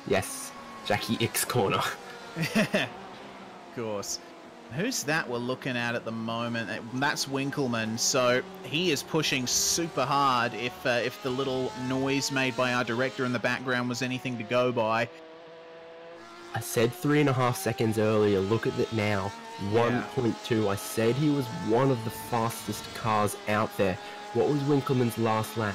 S6: Yes, Jackie X corner.
S5: Of course. Who's that we're looking at the moment? That's Winkelmann, so he is pushing super hard if the little noise made by our director in the background was anything to go by.
S6: I said 3.5 seconds earlier, look at it now, 1.2. I said he was one of the fastest cars out there. What was Winkelmann's last lap?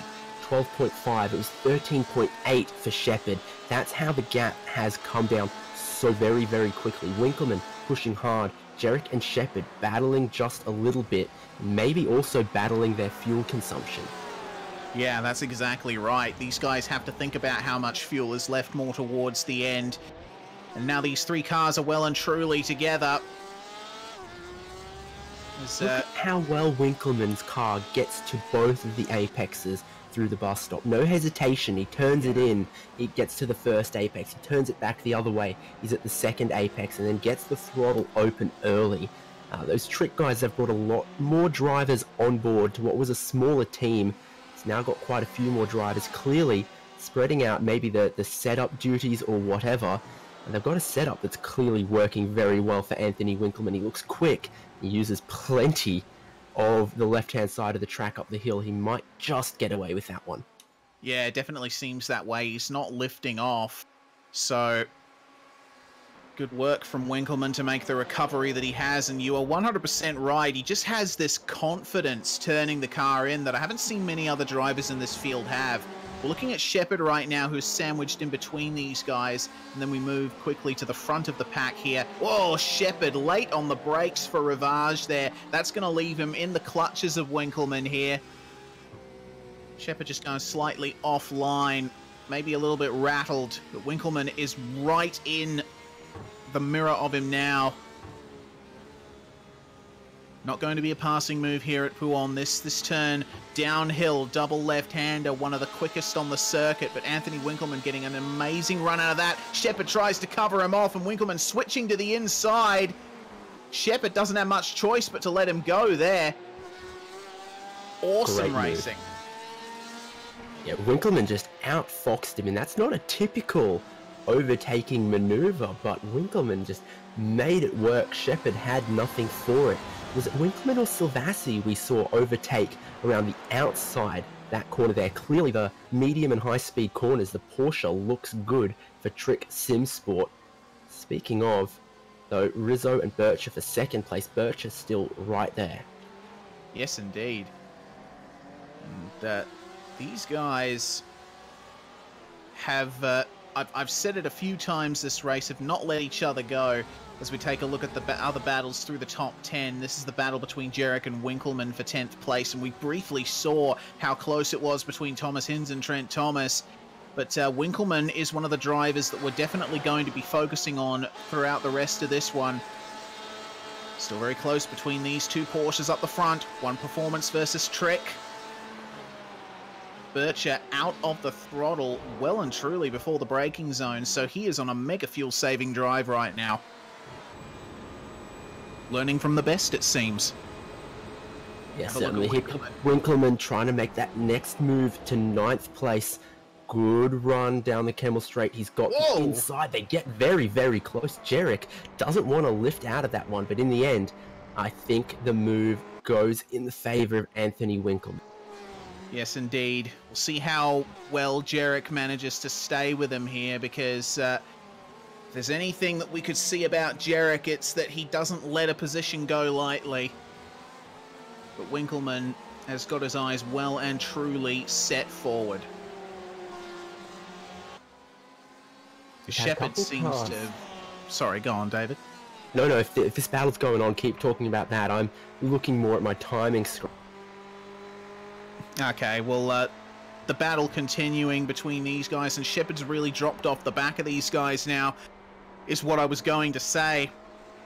S6: 12.5. It was 13.8 for Shepard. That's how the gap has come down so very, very quickly. Winkelmann pushing hard. Jarek and Shepard battling just a little bit, maybe also battling their fuel consumption.
S5: Yeah, that's exactly right. These guys have to think about how much fuel is left more towards the end. And now these three cars are well and truly together.
S6: Look at how well Winkelmann's car gets to both of the apexes through the bus stop. No hesitation, he turns it in, he gets to the first apex, he turns it back the other way, he's at the second apex, and then gets the throttle open early. Those trick guys have brought a lot more drivers on board to what was a smaller team. It's now got quite a few more drivers, clearly spreading out maybe the setup duties or whatever. And they've got a setup that's clearly working very well for Anthony Winkelmann. He looks quick. He uses plenty of the left-hand side of the track up the hill. He might just get away with that one.
S5: Yeah, it definitely seems that way. He's not lifting off. So, good work from Winkelmann to make the recovery that he has. And you are 100% right. He just has this confidence turning the car in that I haven't seen many other drivers in this field have. We're looking at Shepard right now, who's sandwiched in between these guys, and then we move quickly to the front of the pack here. Whoa, Shepard late on the brakes for Rivage there. That's going to leave him in the clutches of Winkelmann here. Shepard just going slightly offline, maybe a little bit rattled, but Winkelmann is right in the mirror of him now. Not going to be a passing move here at Pouon. This turn downhill, double left-hander, one of the quickest on the circuit, but Anthony Winkelmann getting an amazing run out of that. Shepard tries to cover him off, and Winkelmann switching to the inside. Shepard doesn't have much choice but to let him go there. Awesome racing.
S6: Yeah, Winkelmann just outfoxed him, and that's not a typical overtaking maneuver, but Winkelmann just made it work. Shepard had nothing for it. Was it Winkelmann or Silvassi we saw overtake around the outside that corner there? Clearly the medium and high speed corners, the Porsche looks good for Trick Sim Sport. Speaking of, though, Rizzo and Bircher for second place. Bircher still right there.
S5: Yes, indeed. And these guys have, I've said it a few times this race, have not let each other go. as we take a look at the other battles through the top 10. This is the battle between Jarek and Winkleman for 10th place, and we briefly saw how close it was between Thomas Hinz and Trent Thomas. But Winkleman is one of the drivers that we're definitely going to be focusing on throughout the rest of this one. Still very close between these two Porsches up the front. One Performance versus Trek. Bircher out of the throttle well and truly before the braking zone, so he is on a mega fuel-saving drive right now. Learning from the best, it seems.
S6: Yes, certainly. Winkleman trying to make that next move to 9th place. Good run down the Kemmel Straight. He's got the inside. They get very, very close. Jarek doesn't want to lift out of that one, but in the end, I think the move goes in the favor of Anthony Winkleman.
S5: Yes, indeed. We'll see how well Jarek manages to stay with him here, because if there's anything that we could see about Jarek, it's that he doesn't let a position go lightly. But Winkleman has got his eyes well and truly set forward. Shepard seems to... Sorry, go on, David.
S6: No, if this battle's going on, keep talking about that. I'm looking more at my timing screen.
S5: Okay, well, the battle continuing between these guys, and Shepard's really dropped off the back of these guys now, is what I was going to say.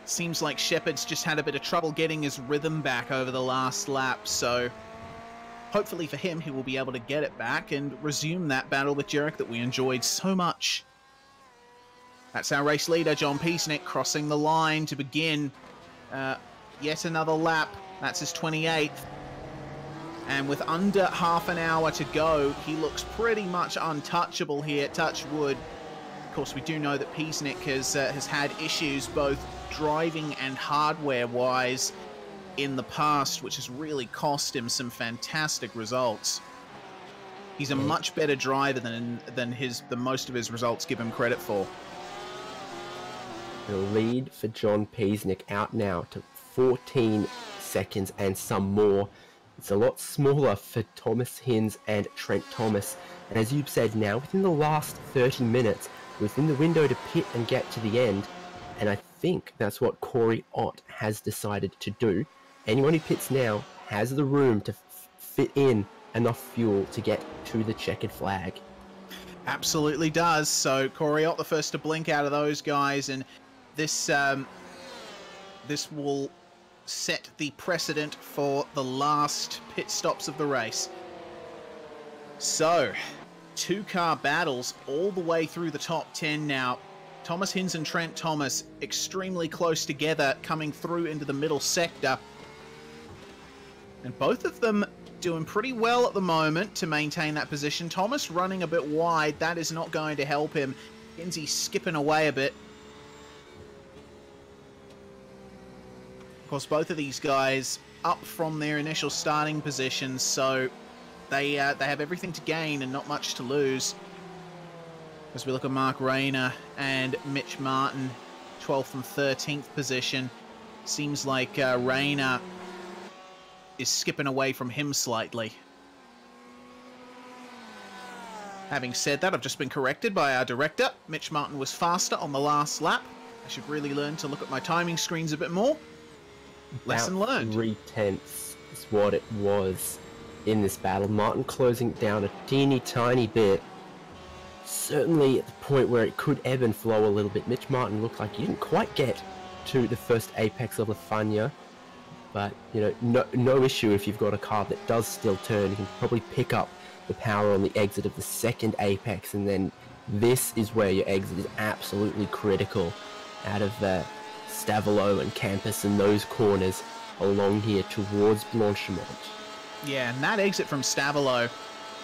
S5: Seems like Shepard's just had a bit of trouble getting his rhythm back over the last lap, so hopefully for him, he will be able to get it back and resume that battle with Jarek that we enjoyed so much. That's our race leader, John Peasnick, crossing the line to begin yet another lap. That's his 28th. And with under half an hour to go, he looks pretty much untouchable here, touch wood. Of course, we do know that Peasnick has had issues both driving and hardware-wise in the past, which has really cost him some fantastic results. He's a much better driver than most of his results give him credit for.
S6: The lead for John Peasnick out now to 14 seconds and some more. It's a lot smaller for Thomas Hinz and Trent Thomas. And as you've said now, within the last 30 minutes, within the window to pit and get to the end, and I think that's what Corey Ott has decided to do. Anyone who pits now has the room to fit in enough fuel to get to the checkered flag.
S5: Absolutely does. So Corey Ott the first to blink out of those guys, and this will set the precedent for the last pit stops of the race. So, 2-car battles all the way through the top 10 now. Thomas Hinz and Trent Thomas extremely close together, coming through into the middle sector. And both of them doing pretty well at the moment to maintain that position. Thomas running a bit wide, that is not going to help him. Hinzy skipping away a bit. Of course, both of these guys up from their initial starting positions, so they have everything to gain and not much to lose. As we look at Mark Rayner and Mitch Martin, 12th and 13th position, seems like Rayner is skipping away from him slightly. Having said that, I've just been corrected by our director. Mitch Martin was faster on the last lap. I should really learn to look at my timing screens a bit more. Lesson learned. 3/10
S6: is what it was in this battle. Martin closing it down a teeny tiny bit. Certainly at the point where it could ebb and flow a little bit. Mitch Martin looked like he didn't quite get to the first apex of Lafanya. But, you know, no issue if you've got a car that does still turn. You can probably pick up the power on the exit of the second apex, and then this is where your exit is absolutely critical out of Stavolo and Campus and those corners along here towards Blanchimont.
S5: Yeah, and that exit from Stavolo,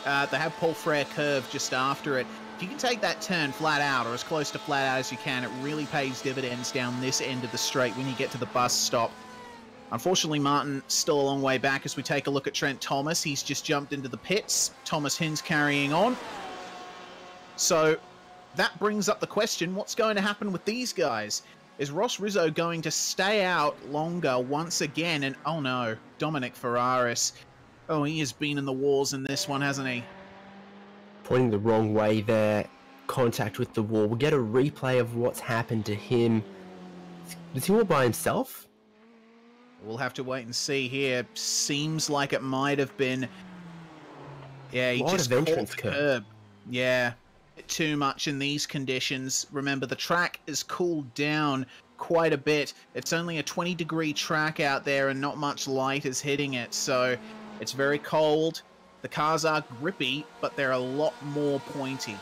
S5: they have Paul Frere curve just after it. If you can take that turn flat out, or as close to flat out as you can, it really pays dividends down this end of the straight when you get to the bus stop. Unfortunately, Martin still a long way back as we take a look at Trent Thomas. He's just jumped into the pits. Thomas Hinz carrying on. So that brings up the question, what's going to happen with these guys? Is Ross Rizzo going to stay out longer once again? And oh no, Dominic Ferraris. Oh, he has been in the walls in this one, hasn't he?
S6: Pointing the wrong way there. Contact with the wall. We'll get a replay of what's happened to him. He's Is he all by himself?
S5: We'll have to wait and see here. Seems like it might have been... Yeah, he just caught the curb. Yeah, too much in these conditions. Remember, the track is cooled down quite a bit. It's only a 20-degree track out there and not much light is hitting it, so it's very cold. The cars are grippy, but they're a lot more pointy.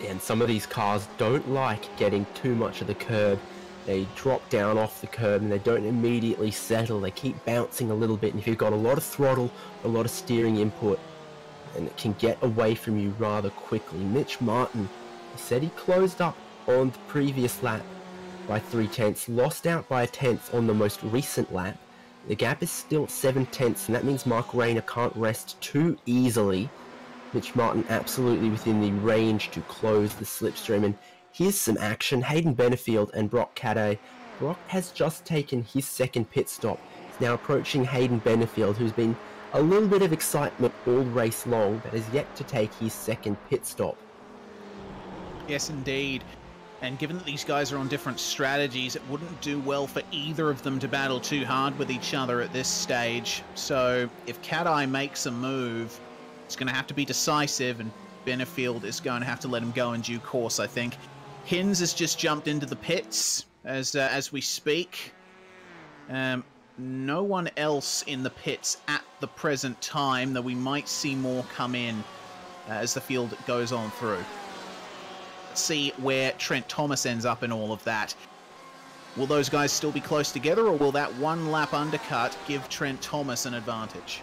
S6: And some of these cars don't like getting too much of the curb. They drop down off the curb and they don't immediately settle. They keep bouncing a little bit, and if you've got a lot of throttle, a lot of steering input, and it can get away from you rather quickly. Mitch Martin, he said he closed up on the previous lap by 0.3, lost out by 1/10 on the most recent lap. The gap is still 7/10, and that means Mark Rayner can't rest too easily. Mitch Martin absolutely within the range to close the slipstream, and here's some action. Hayden Benefield and Brock Cadday. Brock has just taken his second pit stop. He's now approaching Hayden Benefield, who's been a little bit of excitement all race long, but has yet to take his second pit stop.
S5: Yes, indeed. And given that these guys are on different strategies, it wouldn't do well for either of them to battle too hard with each other at this stage. So if Cadday makes a move, it's going to have to be decisive, and Benefield is going to have to let him go in due course, I think. Hins has just jumped into the pits as we speak. No one else in the pits at the present time, though we might see more come in as the field goes on through. Let's see where Trent Thomas ends up in all of that. Will those guys still be close together, or will that one lap undercut give Trent Thomas an advantage?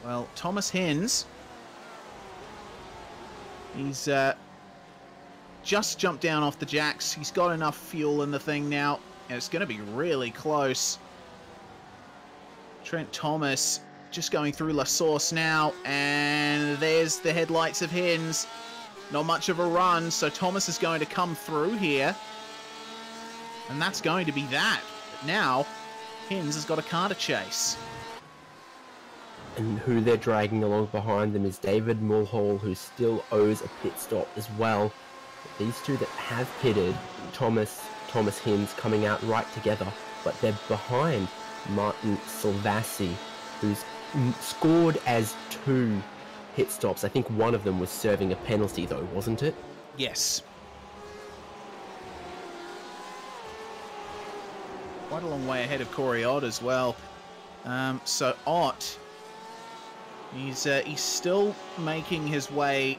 S5: Well, Thomas Hins, he's just jumped down off the jacks. He's got enough fuel in the thing now, and it's going to be really close. Trent Thomas just going through La Source now, and there's the headlights of Hins. Not much of a run, so Thomas is going to come through here, and that's going to be that. But now, Hins has got a car to chase.
S6: And who they're dragging along behind them is David Mulhall, who still owes a pit stop as well. But these two that have pitted, Thomas Hins coming out right together, but they're behind Martin Silvassi, who's scored as 2 pit stops. I think one of them was serving a penalty though, wasn't it?
S5: Yes. Quite a long way ahead of Corey Ott as well. So Ott, he's still making his way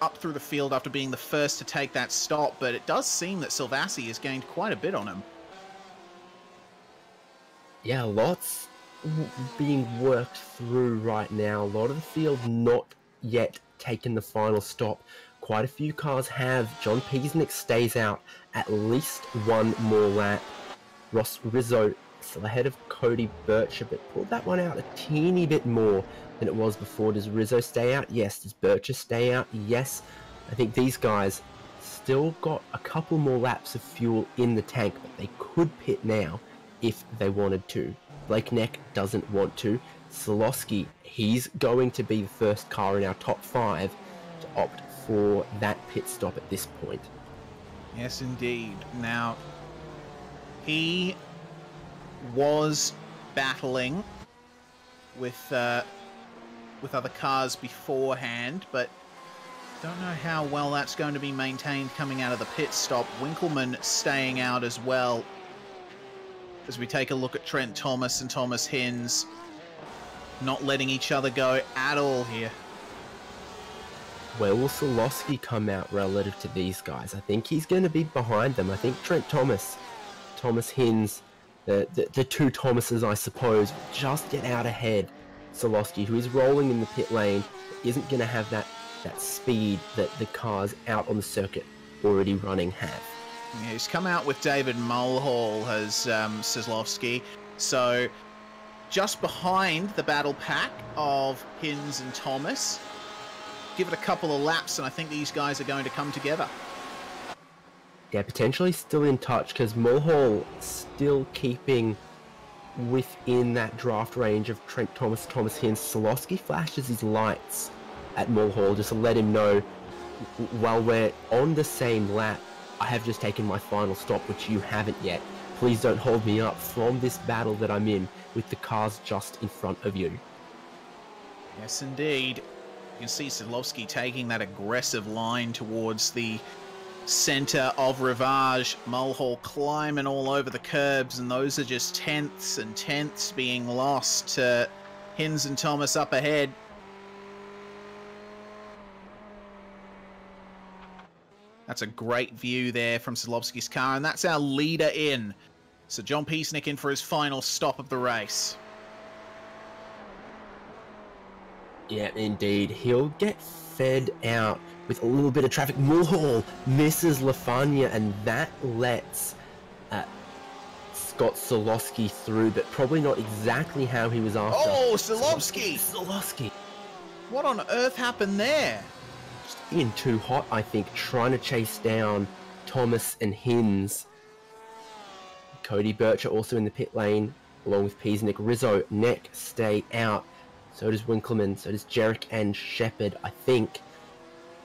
S5: up through the field after being the first to take that stop, but it does seem that Silvassi has gained quite a bit on him.
S6: Yeah, lots being worked through right now. A lot of the field not yet taken the final stop. Quite a few cars have. John Peasnick stays out at least one more lap. Ross Rizzo still ahead of Cody Bircher, but pulled that one out a teeny bit more than it was before. Does Rizzo stay out? Yes. Does Bircher stay out? Yes. I think these guys still got a couple more laps of fuel in the tank, but they could pit now if they wanted to. Blake Neck doesn't want to. Solowski, he's going to be the first car in our top 5 to opt for that pit stop at this point.
S5: Yes, indeed. Now, he was battling with other cars beforehand, but don't know how well that's going to be maintained coming out of the pit stop. Winkleman staying out as well, as we take a look at Trent Thomas and Thomas Hins not letting each other go at all here.
S6: Where will Solowski come out relative to these guys? I think he's going to be behind them. I think Trent Thomas Hins, the two Thomases, I suppose, just get out ahead. Solowski, who is rolling in the pit lane, isn't going to have that speed that the cars out on the circuit already running have.
S5: Yeah, he's come out with David Mulhall, has Sizlowski. So just behind the battle pack of Hins and Thomas. Give it a couple of laps, and I think these guys are going to come together.
S6: Yeah, potentially still in touch, because Mulhall still keeping within that draft range of Trent Thomas, Thomas Hins. Solowski flashes his lights at Mulhall just to let him know, while we're on the same lap, I have just taken my final stop, which you haven't yet. Please don't hold me up from this battle that I'm in with the cars just in front of you.
S5: Yes, indeed. You can see Sadlovsky taking that aggressive line towards the center of Rivage. Mulhall climbing all over the curbs, and those are just tenths and tenths being lost to Hinz and Thomas up ahead. That's a great view there from Sadlovsky's car, and that's our leader in. So John Piesnik in for his final stop of the race.
S6: Yeah, indeed. He'll get fed out with a little bit of traffic. Mulhall misses Lafania, and that lets Scott Sadlovsky through, but probably not exactly how he was after.
S5: Oh, Sadlovsky!
S6: Sadlovsky!
S5: What on earth happened there?
S6: Just being too hot, I think, trying to chase down Thomas and Hinz. Cody Bircher also in the pit lane, along with Piesnik. Rizzo, Neck, stay out. So does Winkleman, so does Jarek and Shepard, I think.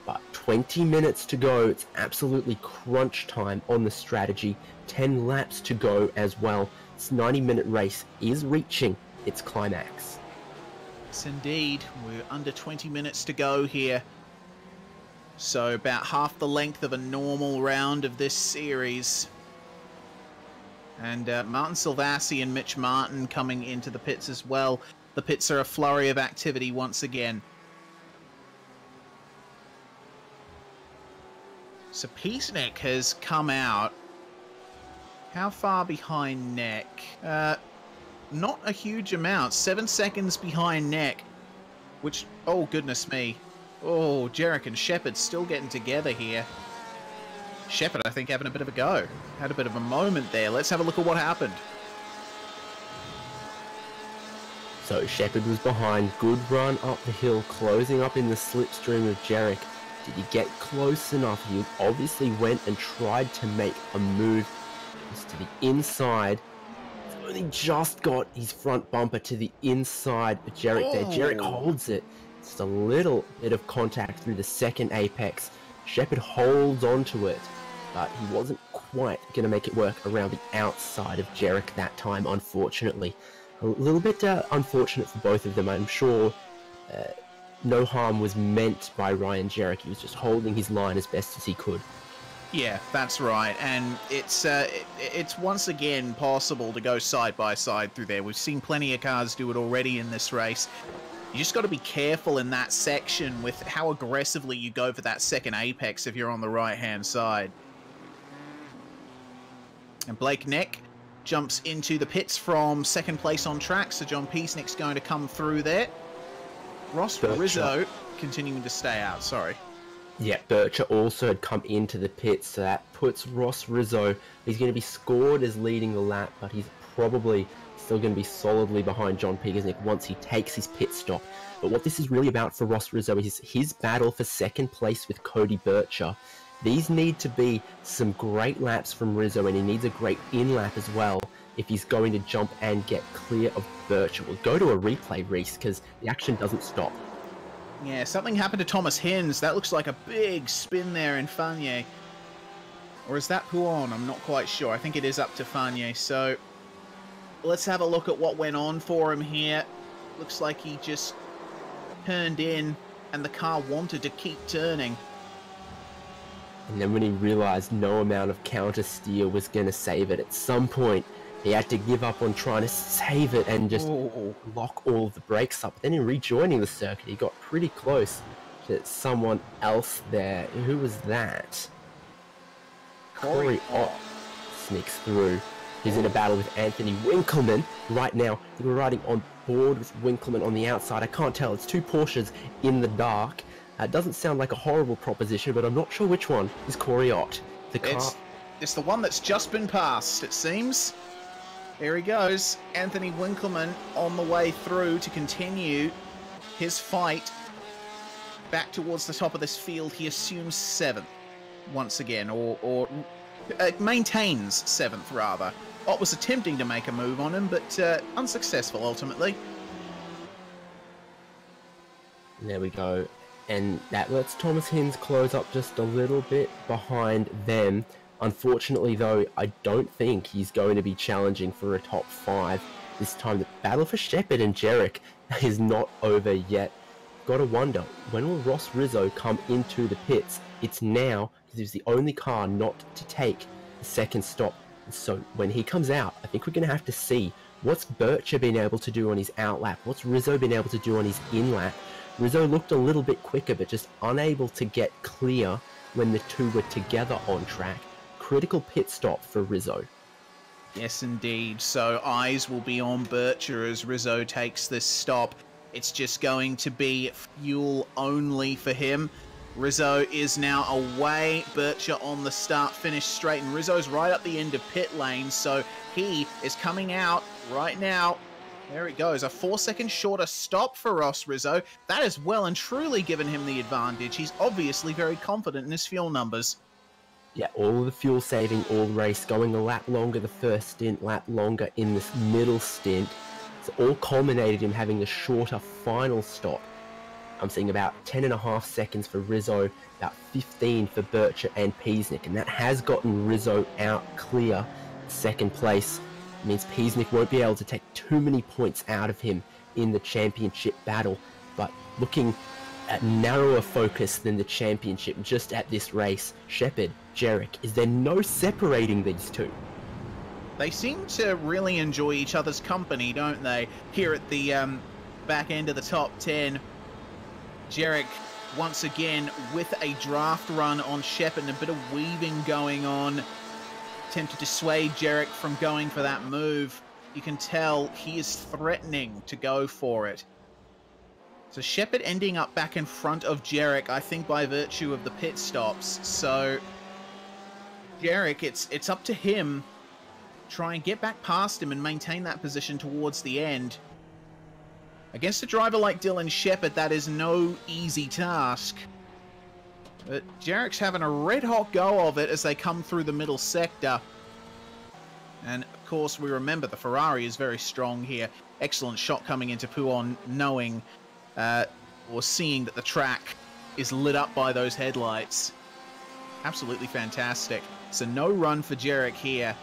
S6: But 20 minutes to go. It's absolutely crunch time on the strategy. 10 laps to go as well. This 90-minute race is reaching its climax.
S5: Yes, indeed. We're under 20 minutes to go here. So about half the length of a normal round of this series. And Martin Silvassi and Mitch Martin coming into the pits as well. The pits are a flurry of activity once again. So Piesnik has come out. How far behind Neck? Not a huge amount. 7 seconds behind Neck. Which, oh goodness me. Oh, Jarek and Shepard still getting together here. Shepard, I think, having a bit of a go. Had a bit of a moment there. Let's have a look at what happened.
S6: So Shepard was behind. Good run up the hill, closing up in the slipstream of Jarek. Did he get close enough? He obviously went and tried to make a move just to the inside. He's only just got his front bumper to the inside of Jarek there. Jarek holds it. Just a little bit of contact through the second apex. Shepard holds onto it, but he wasn't quite going to make it work around the outside of Jarek that time, unfortunately. A little bit unfortunate for both of them. I'm sure no harm was meant by Ryan Jarek. He was just holding his line as best as he could.
S5: Yeah, that's right. And it's once again possible to go side by side through there. We've seen plenty of cars do it already in this race. You just got to be careful in that section with how aggressively you go for that second apex if you're on the right-hand side. And Blake Neck jumps into the pits from second place on track, so John Piesnik's going to come through there. Ross Rizzo continuing to stay out, sorry.
S6: Yeah, Bircher also had come into the pits, so that puts Ross Rizzo. He's going to be scored as leading the lap, but he's probably still going to be solidly behind John Piesnik once he takes his pit stop. But what this is really about for Ross Rizzo is his battle for second place with Cody Bircher. These need to be some great laps from Rizzo, and he needs a great in-lap as well if he's going to jump and get clear of Bircher. We'll go to a replay, Reese, because the action doesn't stop.
S5: Yeah, something happened to Thomas Hinz. That looks like a big spin there in Fagnier. Or is that Pouon? I'm not quite sure. I think it is up to Fagnier. So let's have a look at what went on for him here. Looks like he just turned in and the car wanted to keep turning.
S6: And then when he realized no amount of counter steer was going to save it, at some point he had to give up on trying to save it and just lock all of the brakes up. But then in rejoining the circuit, he got pretty close to someone else there. Who was that? Corey Ott sneaks through. He's in a battle with Anthony Winkleman right now. We're riding on board with Winkleman on the outside. I can't tell. It's two Porsches in the dark. It doesn't sound like a horrible proposition, but I'm not sure which one is Corey Ott. The car...
S5: It's the one that's just been passed, it seems. There he goes. Anthony Winkleman on the way through to continue his fight back towards the top of this field. He assumes 7th once again, or maintains 7th rather. Ott was attempting to make a move on him, but unsuccessful ultimately.
S6: There we go. and that lets Thomas Hinds close up just a little bit behind them. Unfortunately, though, I don't think he's going to be challenging for a top 5 this time. The battle for Shepherd and Jarek is not over yet. Gotta wonder, when will Ross Rizzo come into the pits? It's now, because he's the only car not to take the second stop. So when he comes out, I think we're going to have to see what's Bircher been able to do on his outlap, what's Rizzo been able to do on his inlap. Rizzo looked a little bit quicker, but just unable to get clear when the two were together on track. Critical pit stop for Rizzo.
S5: Yes, indeed. So eyes will be on Bircher as Rizzo takes this stop. It's just going to be fuel only for him. Rizzo is now away. Bircher on the start-finish straight, and Rizzo's right up the end of pit lane, so he is coming out right now. There it goes. A 4-second shorter stop for Ross Rizzo. That has well and truly given him the advantage. He's obviously very confident in his fuel numbers.
S6: Yeah, all of the fuel saving all race, going a lap longer the first stint, lap longer in this middle stint. It's all culminated in having a shorter final stop. I'm seeing about 10.5 seconds for Rizzo, about 15 for Bircher and Peasnick, and that has gotten Rizzo out clear. Second place means Peasnick won't be able to take too many points out of him in the championship battle, but looking at narrower focus than the championship just at this race, Shepherd, Jarek, is there no separating these two?
S5: They seem to really enjoy each other's company, don't they? Here at the back end of the top 10, Jarek once again with a draft run on Shepherd and a bit of weaving going on. Attempt to dissuade Jarek from going for that move. You can tell he is threatening to go for it. So Shepherd ending up back in front of Jarek, I think by virtue of the pit stops. So Jarek, it's up to him. Try and get back past him and maintain that position towards the end. Against a driver like Dylan Shepherd, that is no easy task. But Jarek's having a red-hot go of it as they come through the middle sector. And, of course, we remember the Ferrari is very strong here. Excellent shot coming into Pouon, knowing or seeing that the track is lit up by those headlights. Absolutely fantastic. So no run for Jarek here.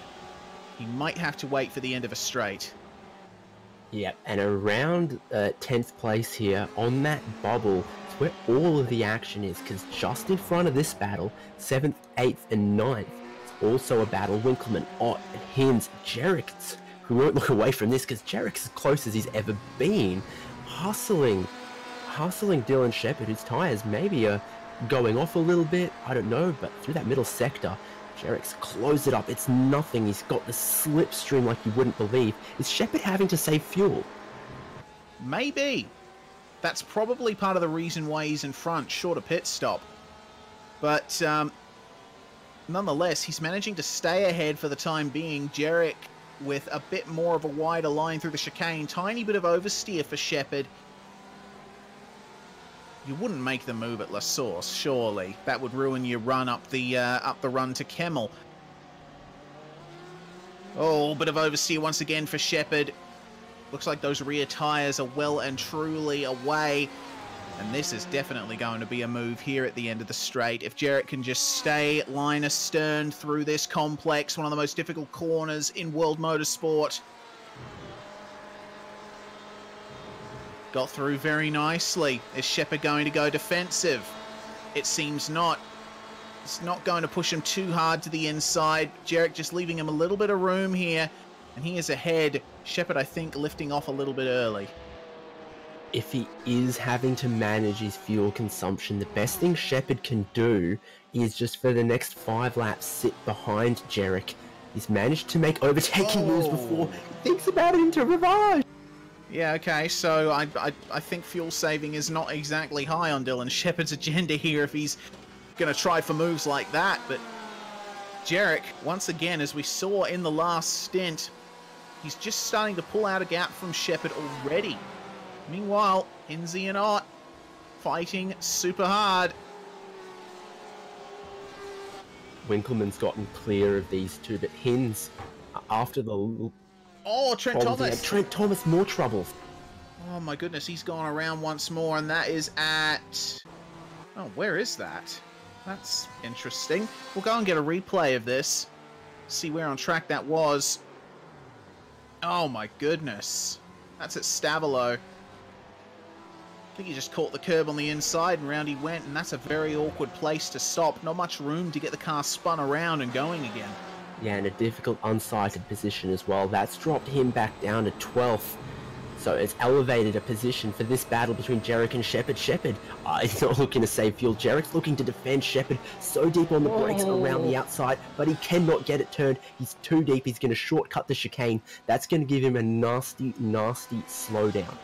S5: He might have to wait for the end of a straight.
S6: Yeah, and around 10th place here, on that bubble, it's where all of the action is, because just in front of this battle, 7th, 8th, and 9th, it's also a battle. Winkleman, Ott, and Hinds, Jarek, who won't look away from this, because Jarek's as close as he's ever been, hustling Dylan Shepherd, whose tyres maybe are going off a little bit, I don't know, but through that middle sector, Jarek's closed it up. It's nothing. He's got the slipstream like you wouldn't believe. Is Shepherd having to save fuel?
S5: Maybe. That's probably part of the reason why he's in front, short a pit stop. But nonetheless, he's managing to stay ahead for the time being. Jarek with a bit more of a wider line through the chicane. Tiny bit of oversteer for Shepherd. You wouldn't make the move at La Source, surely. That would ruin your run up the run to Kemmel. Oh, bit of oversteer once again for Shepherd. Looks like those rear tyres are well and truly away. And this is definitely going to be a move here at the end of the straight. If Jarek can just stay line astern through this complex, one of the most difficult corners in world motorsport. Got through very nicely. Is Shepherd going to go defensive? It seems not. It's not going to push him too hard to the inside. Jarek just leaving him a little bit of room here. And he is ahead. Shepherd, I think, lifting off a little bit early.
S6: If he is having to manage his fuel consumption, the best thing Shepherd can do is just for the next 5 laps sit behind Jarek. He's managed to make overtaking moves before he thinks about it into Rivage.
S5: Yeah, okay, so I think fuel saving is not exactly high on Dylan Shepherd's agenda here if he's going to try for moves like that, but Jarek, once again, as we saw in the last stint, he's just starting to pull out a gap from Shepherd already. Meanwhile, Hinsey and Ott fighting super hard.
S6: Winkleman's gotten clear of these two, but Hinds, after the little...
S5: Oh, Trent Thomas.
S6: Trent Thomas, more troubles.
S5: Oh my goodness, he's gone around once more, and that is at Oh, where is that? That's interesting. We'll go and get a replay of this. See where on track that was. Oh my goodness. That's at Stavilo. I think he just caught the curb on the inside and round he went, and that's a very awkward place to stop. Not much room to get the car spun around and going again.
S6: Yeah, in a difficult unsighted position as well. That's dropped him back down to 12th. So it's elevated a position for this battle between Jarek and Shepard. Shepard is not looking to save fuel. Jarek's looking to defend Shepard so deep on the brakes around the outside, but he cannot get it turned. He's too deep. He's going to shortcut the chicane. That's going to give him a nasty, nasty slowdown.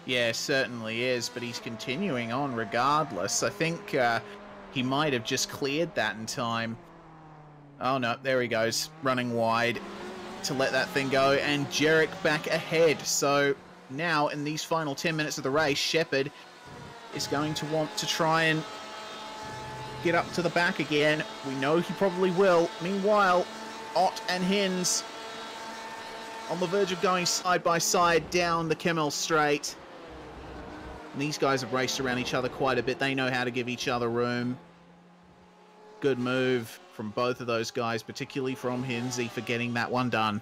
S5: Yeah, certainly is, but he's continuing on regardless. I think he might have just cleared that in time. Oh no, there he goes, running wide to let that thing go, and Jarek back ahead. So now, in these final 10 minutes of the race, Shepard is going to want to try and get up to the back again. We know he probably will. Meanwhile, Ott and Hins on the verge of going side by side down the Kimmel Straight. And these guys have raced around each other quite a bit. They know how to give each other room. Good move from both of those guys, particularly from Hinsey for getting that one done.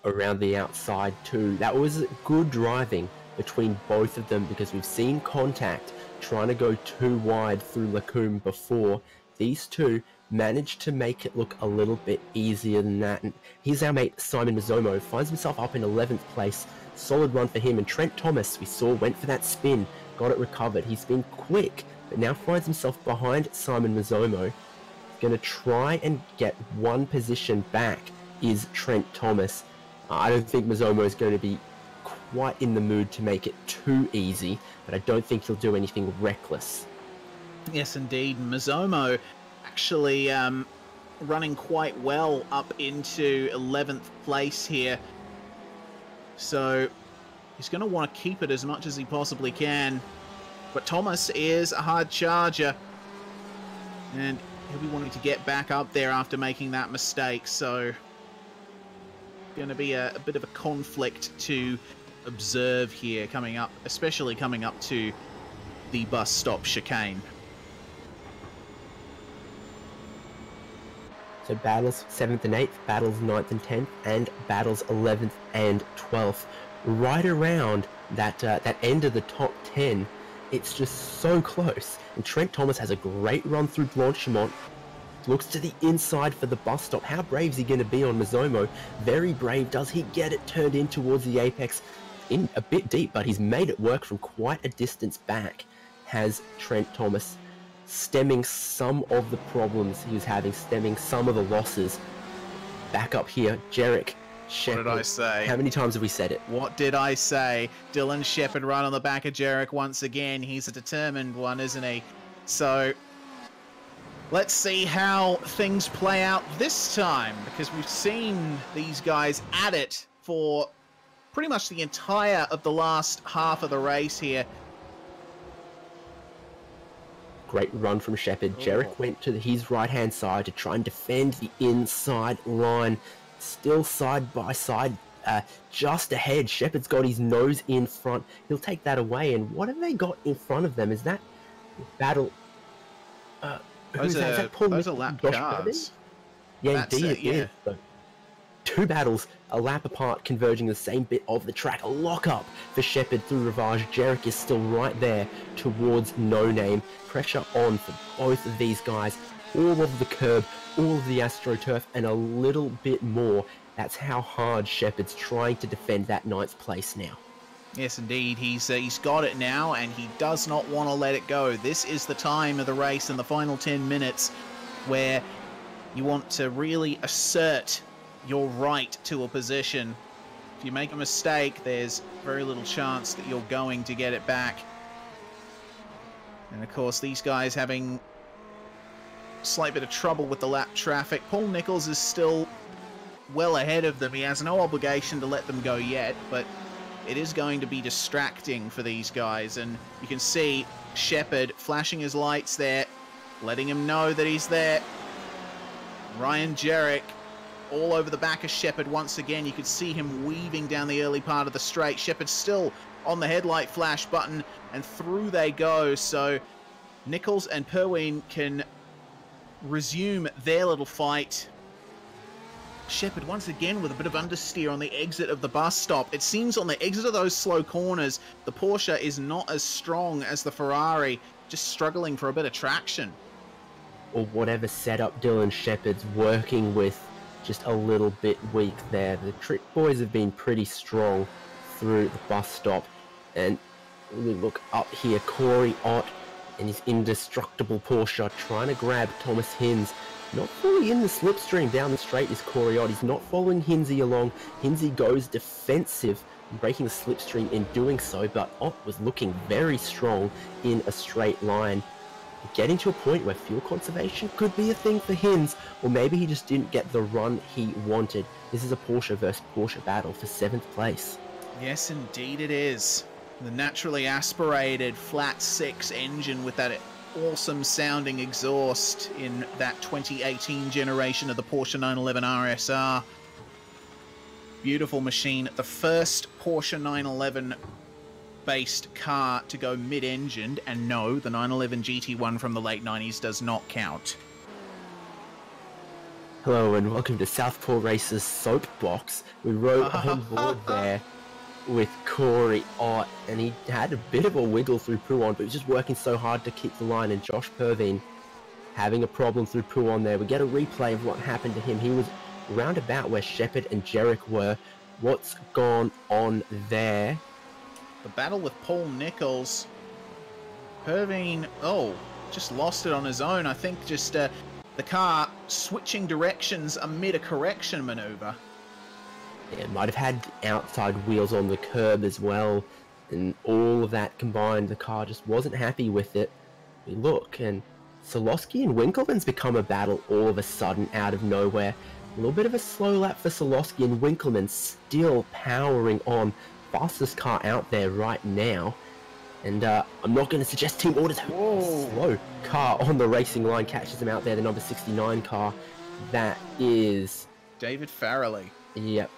S6: Around the outside too. That was good driving between both of them, because we've seen contact trying to go too wide through Lacombe before. These two managed to make it look a little bit easier than that. And here's our mate Simon Mazzomo, finds himself up in 11th place. Solid run for him. And Trent Thomas, we saw, went for that spin, got it recovered. He's been quick, but now finds himself behind Simon Mazzomo. Going to try and get one position back is Trent Thomas. I don't think Mazzomo is going to be quite in the mood to make it too easy, but I don't think he'll do anything reckless.
S5: Yes, indeed. Mazzomo actually running quite well up into 11th place here. So he's going to want to keep it as much as he possibly can. But Thomas is a hard charger, and he'll be wanting to get back up there after making that mistake. So going to be a bit of a conflict to observe here coming up, especially coming up to the bus stop chicane.
S6: So battles 7th and 8th, battles 9th and 10th, and battles 11th and 12th. Right around that end of the top 10, it's just so close. And Trent Thomas has a great run through Blanchimont. Looks to the inside for the bus stop. How brave is he going to be on Mazzomo? Very brave. Does he get it turned in towards the apex? In a bit deep, but he's made it work from quite a distance back. Has Trent Thomas, stemming some of the problems he was having, stemming some of the losses. Back up here, Jarek, Shepard.
S5: What did I say?
S6: How many times have we said it?
S5: What did I say? Dylan Shepard right on the back of Jarek once again. He's a determined one, isn't he? So let's see how things play out this time, because we've seen these guys at it for pretty much the entire of the last half of the race here.
S6: Great run from Shepard. Jarek went to his right-hand side to try and defend the inside line. Still side by side, just ahead. Shepard's got his nose in front. He'll take that away. And what have they got in front of them? Is that battle?
S5: Those are lap cars.
S6: Yeah,
S5: That's
S6: indeed,
S5: it, yeah.
S6: So, two battles, a lap apart, converging the same bit of the track. A lock-up for Shepard through Rivage. Jarek is still right there towards No Name. Pressure on for both of these guys. All of the curb, all of the AstroTurf, and a little bit more. That's how hard Shepard's trying to defend that 9th place now.
S5: Yes, indeed. He's got it now, and he does not want to let it go. This is the time of the race in the final 10 minutes where you want to really assert your right to a position. If you make a mistake, there's very little chance that you're going to get it back. And of course, these guys having a slight bit of trouble with the lap traffic. Paul Nichols is still well ahead of them. He has no obligation to let them go yet, but it is going to be distracting for these guys. And you can see Shepard flashing his lights there, letting him know that he's there. Ryan Jarek all over the back of Shepard once again. You could see him weaving down the early part of the straight. Shepard still on the headlight flash button, and through they go. So Nichols and Perween can resume their little fight. Shepherd once again with a bit of understeer on the exit of the bus stop. It seems on the exit of those slow corners, the Porsche is not as strong as the Ferrari, just struggling for a bit of traction.
S6: Or whatever setup Dylan Shepherd's working with, just a little bit weak there. The Trick Boys have been pretty strong through the bus stop. And we look up here, Corey Ott and his indestructible Porsche trying to grab Thomas Hinz. Not fully in the slipstream down the straight is Corey Ott. He's not following Hinzy along. Hinzy goes defensive, breaking the slipstream in doing so, but Ott was looking very strong in a straight line. Getting to a point where fuel conservation could be a thing for Hinz, or maybe he just didn't get the run he wanted. This is a Porsche versus Porsche battle for 7th place.
S5: Yes, indeed it is. The naturally aspirated flat 6 engine with that awesome sounding exhaust in that 2018 generation of the Porsche 911 RSR. Beautiful machine. The first Porsche 911 based car to go mid-engined, and no, the 911 GT1 from the late 90s does not count.
S6: Hello and welcome to Southpaw Race's Soapbox. We rode on board there with Corey Ott, and he had a bit of a wiggle through Pouon, but he was just working so hard to keep the line, and Josh Perveen having a problem through Pouon there. We get a replay of what happened to him. He was round about where Shepherd and Jarek were. What's gone on there?
S5: The battle with Paul Nichols. Perveen, just lost it on his own. I think just the car switching directions amid a correction maneuver.
S6: Yeah, might have had outside wheels on the curb as well, and all of that combined, the car just wasn't happy with it. We look, and Solosky and Winkleman's become a battle all of a sudden out of nowhere. A little bit of a slow lap for Solosky, and Winkleman still powering on. Fastest car out there right now. And I'm not going to suggest team orders. Slow car on the racing line catches him out there, the number 69 car. That is
S5: David Farrelly.
S6: Yep.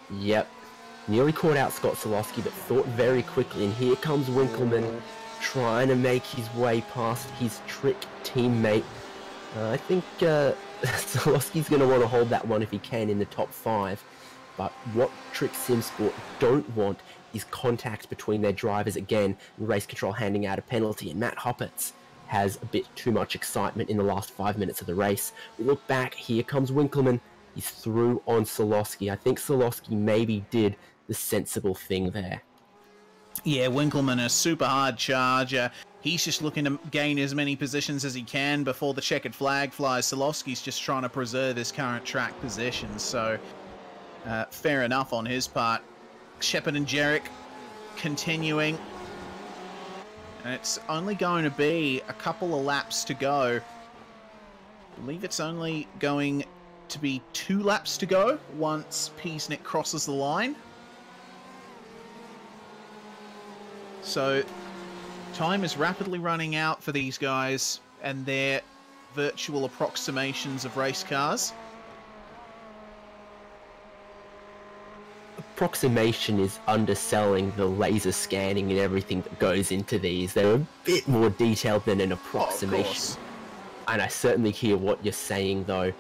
S6: Nearly caught out Scott Solosky, but thought very quickly. And here comes Winkleman trying to make his way past his Trick teammate. I think Solosky's going to want to hold that one if he can in the top 5. But what Trick Sim Sport don't want is contact between their drivers again, and Race Control handing out a penalty, and Matt Hoppertz has a bit too much excitement in the last 5 minutes of the race. We look back, here comes Winkleman. He's through on Solosky. I think Solosky maybe did the sensible thing there.
S5: Yeah, Winkleman, a super hard charger. He's just looking to gain as many positions as he can before the checkered flag flies. Solosky's just trying to preserve his current track position, so fair enough on his part. Shepherd and Jarek continuing. And it's only going to be a couple of laps to go. I believe it's only going to be 2 laps to go once Peasnick crosses the line. So time is rapidly running out for these guys and their virtual approximations of race cars.
S6: Approximation is underselling the laser scanning and everything that goes into these. They're a bit more detailed than an approximation. And I certainly hear what you're saying though.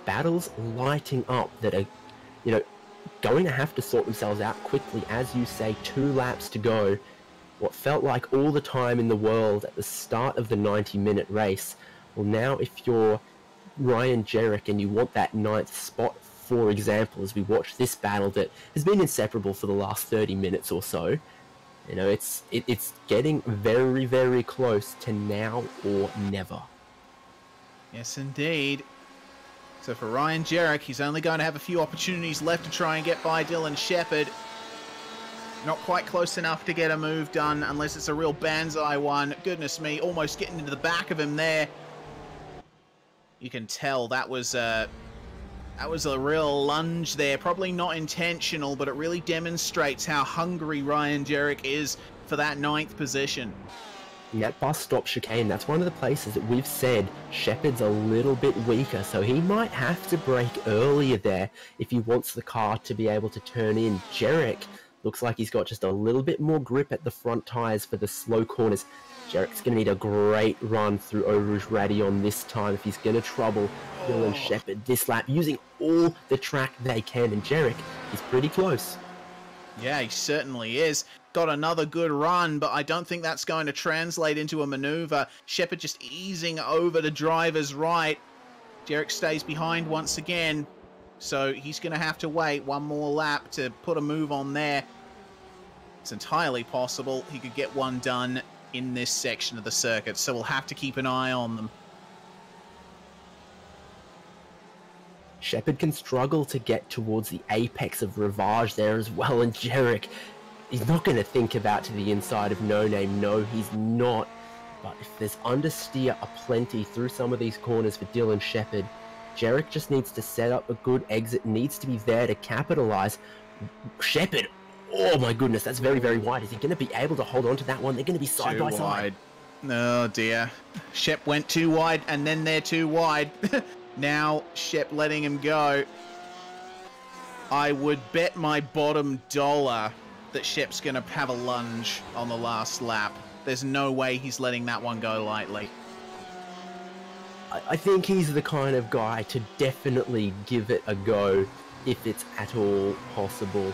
S6: Battles lighting up that are, going to have to sort themselves out quickly. As you say, 2 laps to go. What felt like all the time in the world at the start of the 90-minute race. Well, now if you're Ryan Jarek and you want that 9th spot, for example, as we watch this battle that has been inseparable for the last 30 minutes or so, it's getting very, very close to now or never.
S5: Yes, indeed. So for Ryan Jarek, he's only going to have a few opportunities left to try and get by Dylan Shepherd. Not quite close enough to get a move done unless it's a real banzai one. Goodness me, almost getting into the back of him there. You can tell that was a real lunge there. Probably not intentional, but it really demonstrates how hungry Ryan Jarek is for that 9th position.
S6: And that bus stop chicane, that's one of the places that we've said Shepherd's a little bit weaker, so he might have to brake earlier there if he wants the car to be able to turn in. Jarek Looks like he's got just a little bit more grip at the front tyres for the slow corners. Jarrett's going to need a great run through Eau Rouge Radion this time if he's going to trouble Dylan Shepherd this lap, using all the track they can, and Jarrett is pretty close.
S5: Yeah, he certainly is. Got another good run, but I don't think that's going to translate into a maneuver. Shepherd just easing over to driver's right. Jarrett stays behind once again, so he's going to have to wait one more lap to put a move on there. It's entirely possible he could get one done in this section of the circuit, so we'll have to keep an eye on them.
S6: Shepherd can struggle to get towards the apex of Rivage there as well, and Jarek, he's not going to think about to the inside of No Name. No, he's not. But if there's understeer aplenty through some of these corners for Dylan Shepherd, Jarek just needs to set up a good exit, needs to be there to capitalize. Shepherd, oh my goodness, that's very, very wide. Is he going to be able to hold on to that one? They're going to be side by side.
S5: Oh dear. Shep went too wide, and then they're too wide. Now Shep letting him go. I would bet my bottom dollar that Shep's going to have a lunge on the last lap. There's no way he's letting that one go lightly.
S6: I think he's the kind of guy to definitely give it a go if it's at all possible.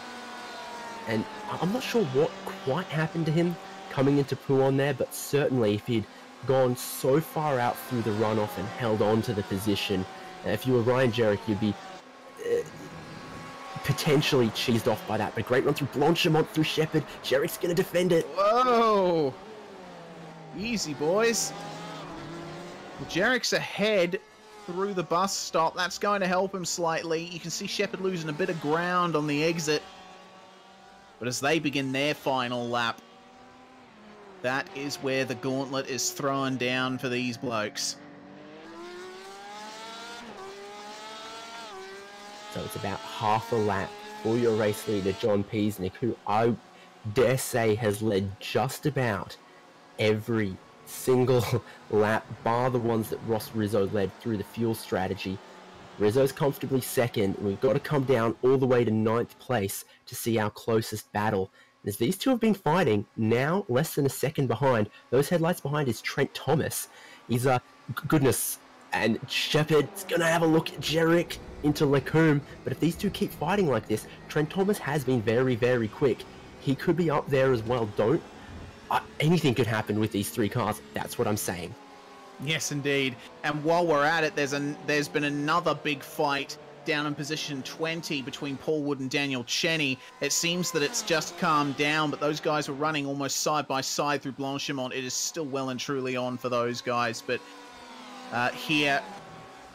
S6: And I'm not sure what quite happened to him coming into Pouon there, but certainly if he'd gone so far out through the runoff and held on to the position, if you were Ryan Jarek, you'd be potentially cheesed off by that. But great run through Blanchimont, through Shepherd. Jarek's going to defend it.
S5: Whoa! Easy, boys. Well, Jarek's ahead through the bus stop. That's going to help him slightly. You can see Shepherd losing a bit of ground on the exit. But as they begin their final lap, that is where the gauntlet is thrown down for these blokes.
S6: So it's about half a lap for your race leader, John Peasnick, who I dare say has led just about every single lap, bar the ones that Ross Rizzo led through the fuel strategy. Rizzo's comfortably second. We've got to come down all the way to 9th place to see our closest battle. As these two have been fighting, now less than a second behind. Those headlights behind is Trent Thomas. He's goodness, and Shepherd's gonna have a look at Jarek into Lecombe. But if these two keep fighting like this, Trent Thomas has been very, very quick. He could be up there as well. Anything could happen with these three cars. That's what I'm saying.
S5: Yes, indeed. And while we're at it, there's been another big fight down in position 20 between Paul Wood and Daniel Cheney. It seems that it's just calmed down, but those guys were running almost side by side through Blanchimont. It is still well and truly on for those guys, but here,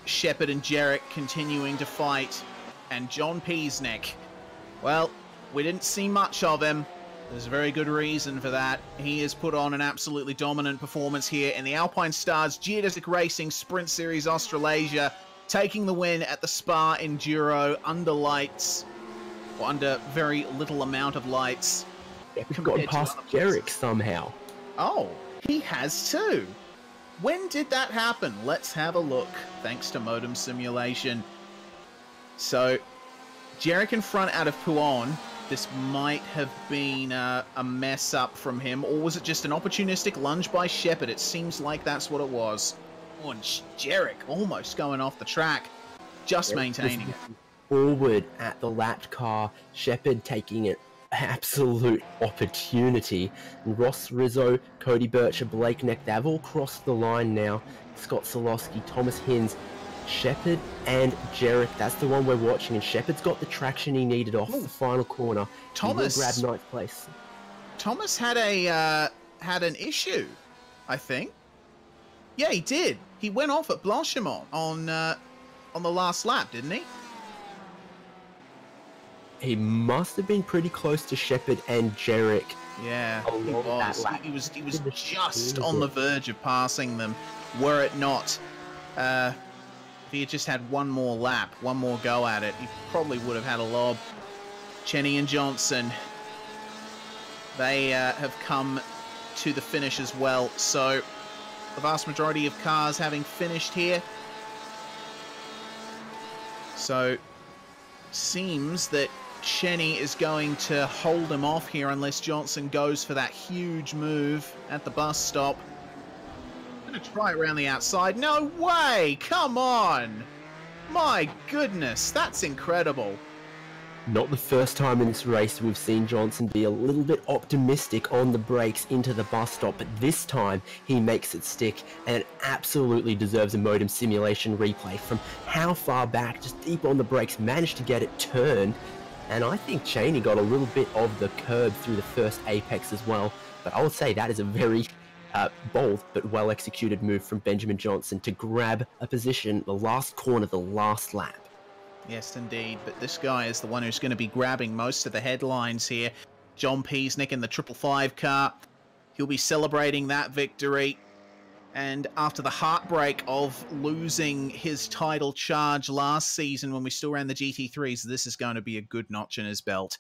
S5: Shepherd and Jarek continuing to fight, and John Peasnick, well, we didn't see much of him. There's a very good reason for that. He has put on an absolutely dominant performance here in the Alpine Stars Geodesic Racing Sprint Series Australasia, taking the win at the Spa Enduro under lights, or under very little amount of lights.
S6: We've got past Jarek somehow.
S5: Oh, he has too. When did that happen? Let's have a look, thanks to Modem Simulation. So, Jarek in front out of Pouon. This might have been a mess up from him, or was it just an opportunistic lunge by Shepherd? It seems like that's what it was. Oh, and Jarek almost going off the track, just maintaining it.
S6: Forward at the lapped car, Shepherd taking an absolute opportunity. And Ross Rizzo, Cody Bircher, Blake Neck, they've all crossed the line now. Scott Solowski, Thomas Hins, Shepherd and Jarek, that's the one we're watching, and Shepherd's got the traction he needed off the final corner.
S5: Thomas
S6: grabbed 9th place.
S5: Thomas had an issue, I think. Yeah, he did. He went off at Blanchimont on the last lap, didn't he?
S6: He must have been pretty close to Shepherd and Jarek.
S5: Yeah, he was. He was just on the verge of passing them, were it not. If he had just had one more lap, one more go at it, he probably would have had a lob. Cheney and Johnson, they have come to the finish as well. So the vast majority of cars having finished here. So seems that Cheney is going to hold him off here unless Johnson goes for that huge move at the bus stop. Gonna try it around the outside. No way! Come on! My goodness, that's incredible.
S6: Not the first time in this race we've seen Johnson be a little bit optimistic on the brakes into the bus stop, but this time he makes it stick, and it absolutely deserves a modem simulation replay from how far back, just deep on the brakes, managed to get it turned. And I think Cheney got a little bit of the curb through the first apex as well, but I would say that is a very bold but well executed move from Benjamin Johnson to grab a position the last corner, the last lap.
S5: Yes, indeed, but this guy is the one who's going to be grabbing most of the headlines here. John Peasnick in the 555 car. He'll be celebrating that victory. And after the heartbreak of losing his title charge last season when we still ran the GT3s, this is going to be a good notch in his belt.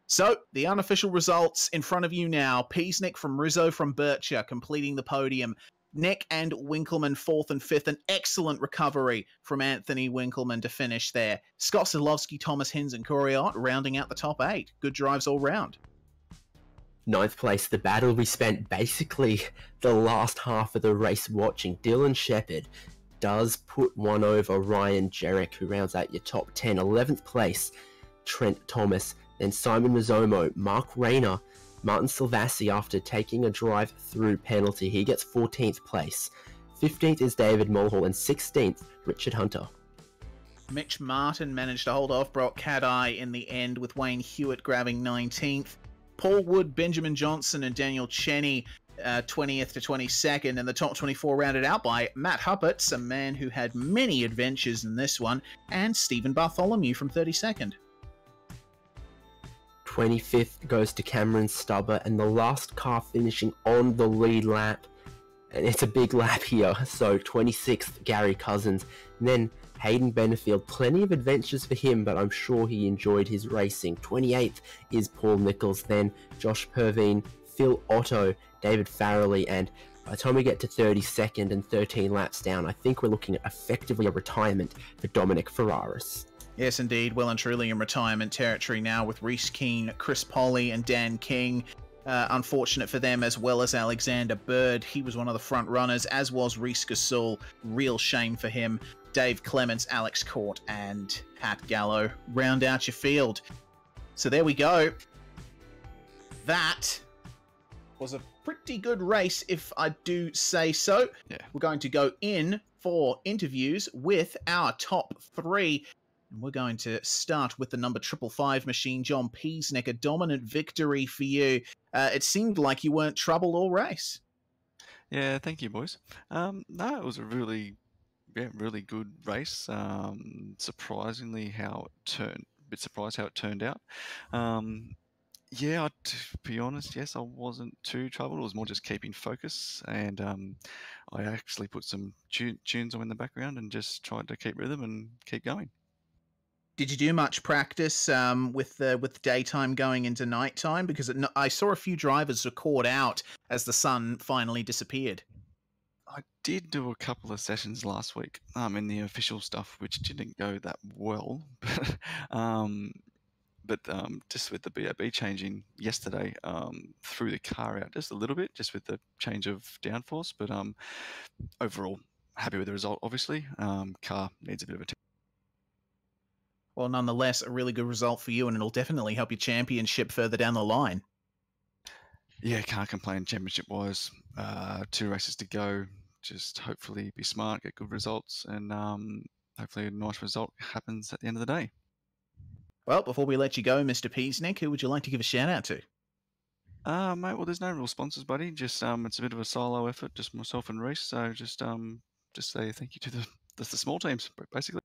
S5: So, the unofficial results in front of you now. Peasnick from Rizzo from Bircher completing the podium. Neck and Winkleman 4th and 5th. An excellent recovery from Anthony Winkleman to finish there. Scott Sadlowski, Thomas Hinz and Couriot rounding out the top 8. Good drives all round.
S6: 9th place, the battle we spent basically the last half of the race watching. Dylan Shepherd does put one over Ryan Jerrick, who rounds out your top 10. 11th place, Trent Thomas. Then Simon Mazzomo, Mark Rayner, Martin Silvassi after taking a drive through penalty. He gets 14th place. 15th is David Mulhall and 16th, Richard Hunter.
S5: Mitch Martin managed to hold off Brock Caddy in the end with Wayne Hewitt grabbing 19th. Paul Wood, Benjamin Johnson and Daniel Cheney 20th to 22nd, and the top 24 rounded out by Matt Huppert's, a man who had many adventures in this one, and Stephen Bartholomew from 32nd.
S6: 25th goes to Cameron Stubber, and the last car finishing on the lead lap, and it's a big lap here, so 26th, Gary Cousins, and then Hayden Benefield. Plenty of adventures for him, but I'm sure he enjoyed his racing. 28th is Paul Nichols, then Josh Pervine, Phil Otto, David Farrelly, and by the time we get to 32nd and 13 laps down, I think we're looking at effectively a retirement for Dominic Ferraris.
S5: Yes, indeed. Well and truly in retirement territory now with Reese Keane, Chris Polly and Dan King. Unfortunate for them, as well as Alexander Bird. He was one of the front runners, as was Reese Gasol. Real shame for him. Dave Clements, Alex Court and Pat Gallo round out your field. So there we go. That was a pretty good race, if I do say so.
S1: Yeah.
S5: We're going to go in for interviews with our top 3. And we're going to start with the number 555 machine, John Peasnick. A dominant victory for you. It seemed like you weren't troubled all race.
S1: Yeah, thank you, boys. No, it was a really good race. Surprisingly, how it turned. A bit surprised how it turned out. Yeah, to be honest, yes, I wasn't too troubled. It was more just keeping focus, and I actually put some tunes on in the background and just tried to keep rhythm and keep going.
S5: Did you do much practice with the daytime going into nighttime? Because I saw a few drivers were caught out as the sun finally disappeared.
S1: I did do a couple of sessions last week in the official stuff, which didn't go that well. But just with the BAB changing yesterday, threw the car out just a little bit, just with the change of downforce. But overall, happy with the result, obviously. Car needs a bit of a
S5: Well, nonetheless, a really good result for you, and it'll definitely help your championship further down the line.
S1: Yeah, can't complain championship-wise. 2 races to go. Just hopefully be smart, get good results, and hopefully a nice result happens at the end of the day.
S5: Well, before we let you go, Mr. Peasnick, who would you like to give a shout-out to?
S1: Mate, well, there's no real sponsors, buddy. Just it's a bit of a solo effort, just myself and Reese. So just say thank you to the small teams, basically.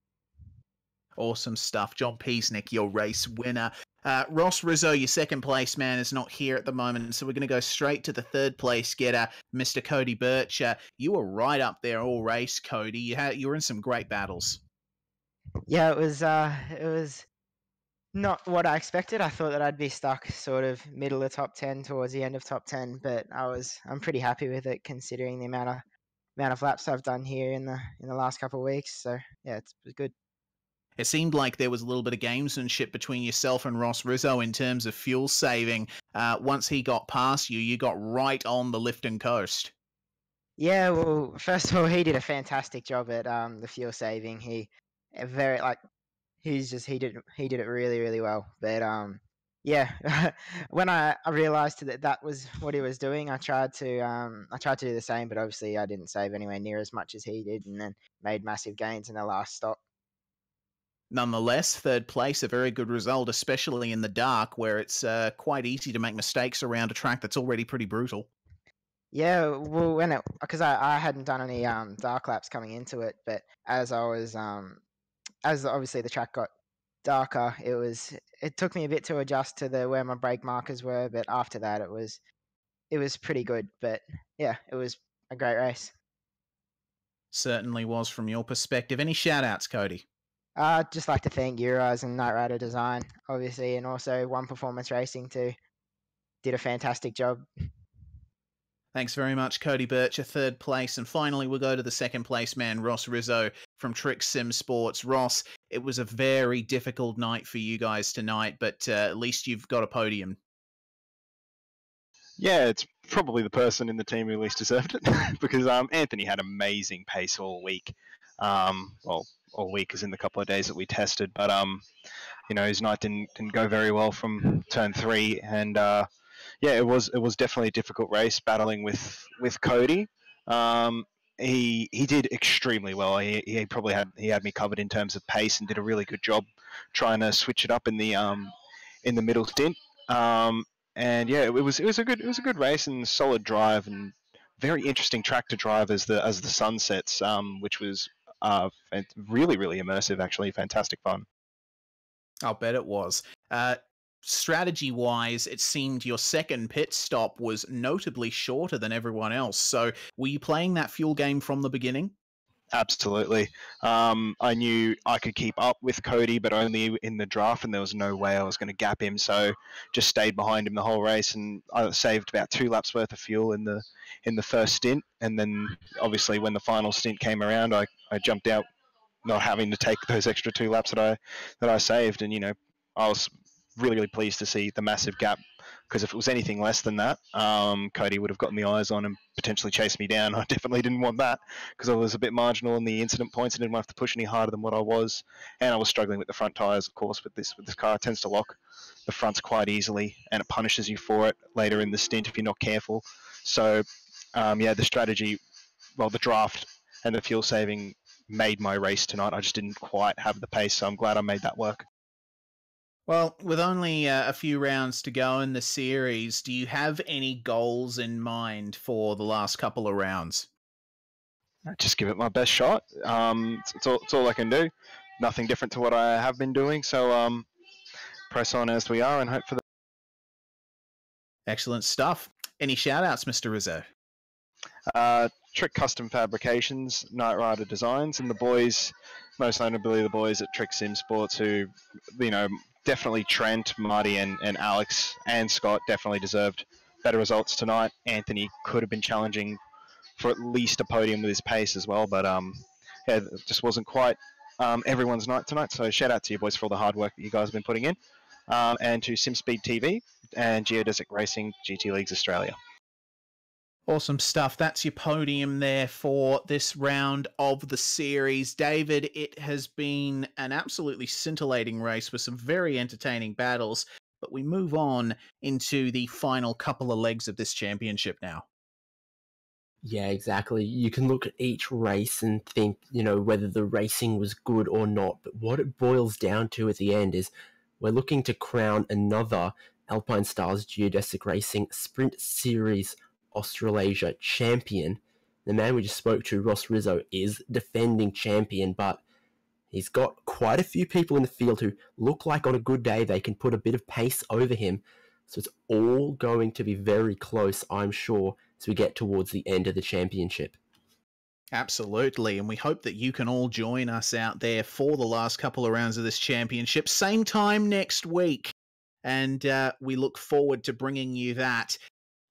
S1: Awesome
S5: stuff. John Peasnick, your race winner. Ross Rizzo, your second place man, is not here at the moment, so we're going to go straight to the third place getter, Mr. Cody Birch. You were right up there all race, Cody. You were in some great battles.
S7: Yeah, it was not what I expected. I thought that I'd be stuck sort of middle of top 10 towards the end of top 10, but I'm pretty happy with it considering the amount of laps I've done here in the last couple of weeks. So yeah, it was good.
S5: it seemed like there was a little bit of gamesmanship between yourself and Ross Rizzo in terms of fuel saving. Once he got past you, you got right on the lift and coast.
S7: Yeah, well, first of all, he did a fantastic job at the fuel saving. Very like he did it really really well. But yeah, when I realized that was what he was doing, I tried to do the same, but obviously I didn't save anywhere near as much as he did, and then made massive gains in the last stop.
S5: Nonetheless, third place, a very good result, especially in the dark, where it's quite easy to make mistakes around a track that's already pretty brutal.
S7: Yeah, well, because I hadn't done any dark laps coming into it, but as I was as obviously the track got darker, it took me a bit to adjust to where my brake markers were, but after that it was pretty good. But yeah, it was a great race.
S5: Certainly was from your perspective. Any shout outs, Cody?
S7: I'd just like to thank Euros and Night Rider Design, obviously, and also One Performance Racing too. Did a fantastic job.
S5: Thanks very much, Cody Bircher, third place. And finally, we'll go to the second place man, Ross Rizzo from Trick Sim Sports. Ross, it was a very difficult night for you guys tonight, but at least you've got a podium.
S8: Yeah, it's probably the person in the team who least deserved it because Anthony had amazing pace all week. Well, all week is in the couple of days that we tested, but his night didn't go very well from turn 3, and yeah, it was definitely a difficult race battling with Cody. He did extremely well. He probably had me covered in terms of pace and did a really good job trying to switch it up in the middle stint. And yeah, it was a good race and solid drive and very interesting track to drive as the sun sets, which was really really immersive, actually fantastic fun.
S5: I'll bet it was. Strategy-wise, it seemed your second pit stop was notably shorter than everyone else. So were you playing that fuel game from the beginning?
S8: Absolutely. I knew I could keep up with Cody, but only in the draft, and there was no way I was going to gap him. So just stayed behind him the whole race, and I saved about 2 laps worth of fuel in the first stint. And then obviously when the final stint came around, I jumped out, not having to take those extra 2 laps that I saved. And I was really really pleased to see the massive gap, because if it was anything less than that, Cody would have gotten the eyes on and potentially chased me down. I definitely didn't want that, because I was a bit marginal in the incident points and didn't have to push any harder than what I was. And I was struggling with the front tyres, of course. With this car, it tends to lock the fronts quite easily, and it punishes you for it later in the stint if you're not careful. So yeah, the draft and the fuel saving made my race tonight. I just didn't quite have the pace, so I'm glad I made that work.
S5: Well, with only a few rounds to go in the series, do you have any goals in mind for the last couple of rounds?
S8: Just give it my best shot. It's all I can do. Nothing different to what I have been doing. So press on as we are and hope for the...
S5: Excellent stuff. Any shout-outs, Mr. Rizzo?
S8: Trick Custom Fabrications, Night Rider Designs, and the boys, most notably the boys at Trick Sim Sports, who, definitely Trent, Marty, and Alex and Scott definitely deserved better results tonight. Anthony could have been challenging for at least a podium with his pace as well, but yeah, it just wasn't quite everyone's night tonight. So shout out to you boys for all the hard work that you guys have been putting in, and to SimSpeed TV and Geodesic Racing GT Leagues Australia.
S5: Awesome stuff. That's your podium there for this round of the series. David, it has been an absolutely scintillating race with some very entertaining battles, but we move on into the final couple of legs of this championship now.
S6: Yeah, exactly. You can look at each race and think, whether the racing was good or not, but what it boils down to at the end is we're looking to crown another Alpine Stars Geodesic Racing Sprint Series Australasia champion. The man we just spoke to, Ross Rizzo, is defending champion, but he's got quite a few people in the field who look like on a good day they can put a bit of pace over him. So it's all going to be very close, I'm sure, as we get towards the end of the championship.
S5: Absolutely, and we hope that you can all join us out there for the last couple of rounds of this championship. Same time next week, and we look forward to bringing you that.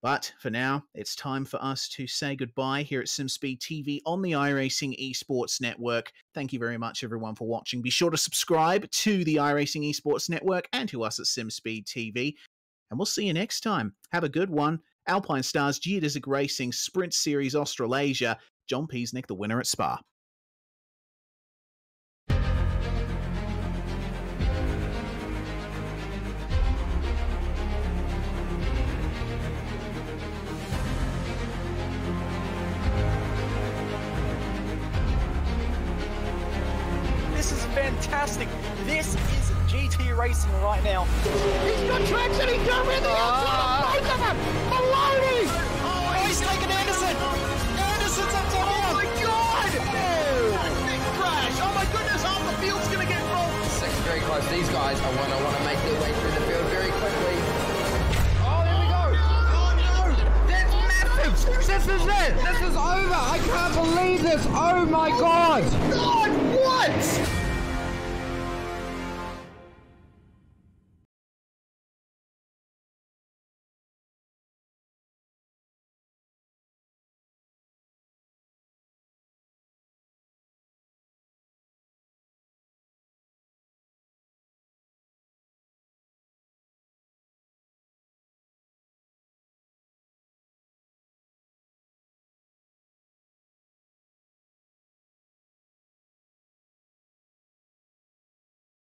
S5: But for now, it's time for us to say goodbye here at SimSpeed TV on the iRacing Esports Network. Thank you very much, everyone, for watching. Be sure to subscribe to the iRacing Esports Network and to us at SimSpeed TV. And we'll see you next time. Have a good one. Alpine Stars Geodesic Racing Sprint Series Australasia. John Peasnick, the winner at Spa.
S2: This is fantastic. This is GT racing right now. He's got traction. He got rid of the outside of both of them. Maloney. Oh, he's taken Anderson. Anderson's up top. Oh my God. Oh, big crash. Oh my goodness. Half the field's going to get rolled.
S3: Second very close. These guys are going to want to make their way through the field very quickly. Oh, there we go. Oh no. That's massive. This is it. This is over. I can't believe this. Oh my God.
S2: God, what?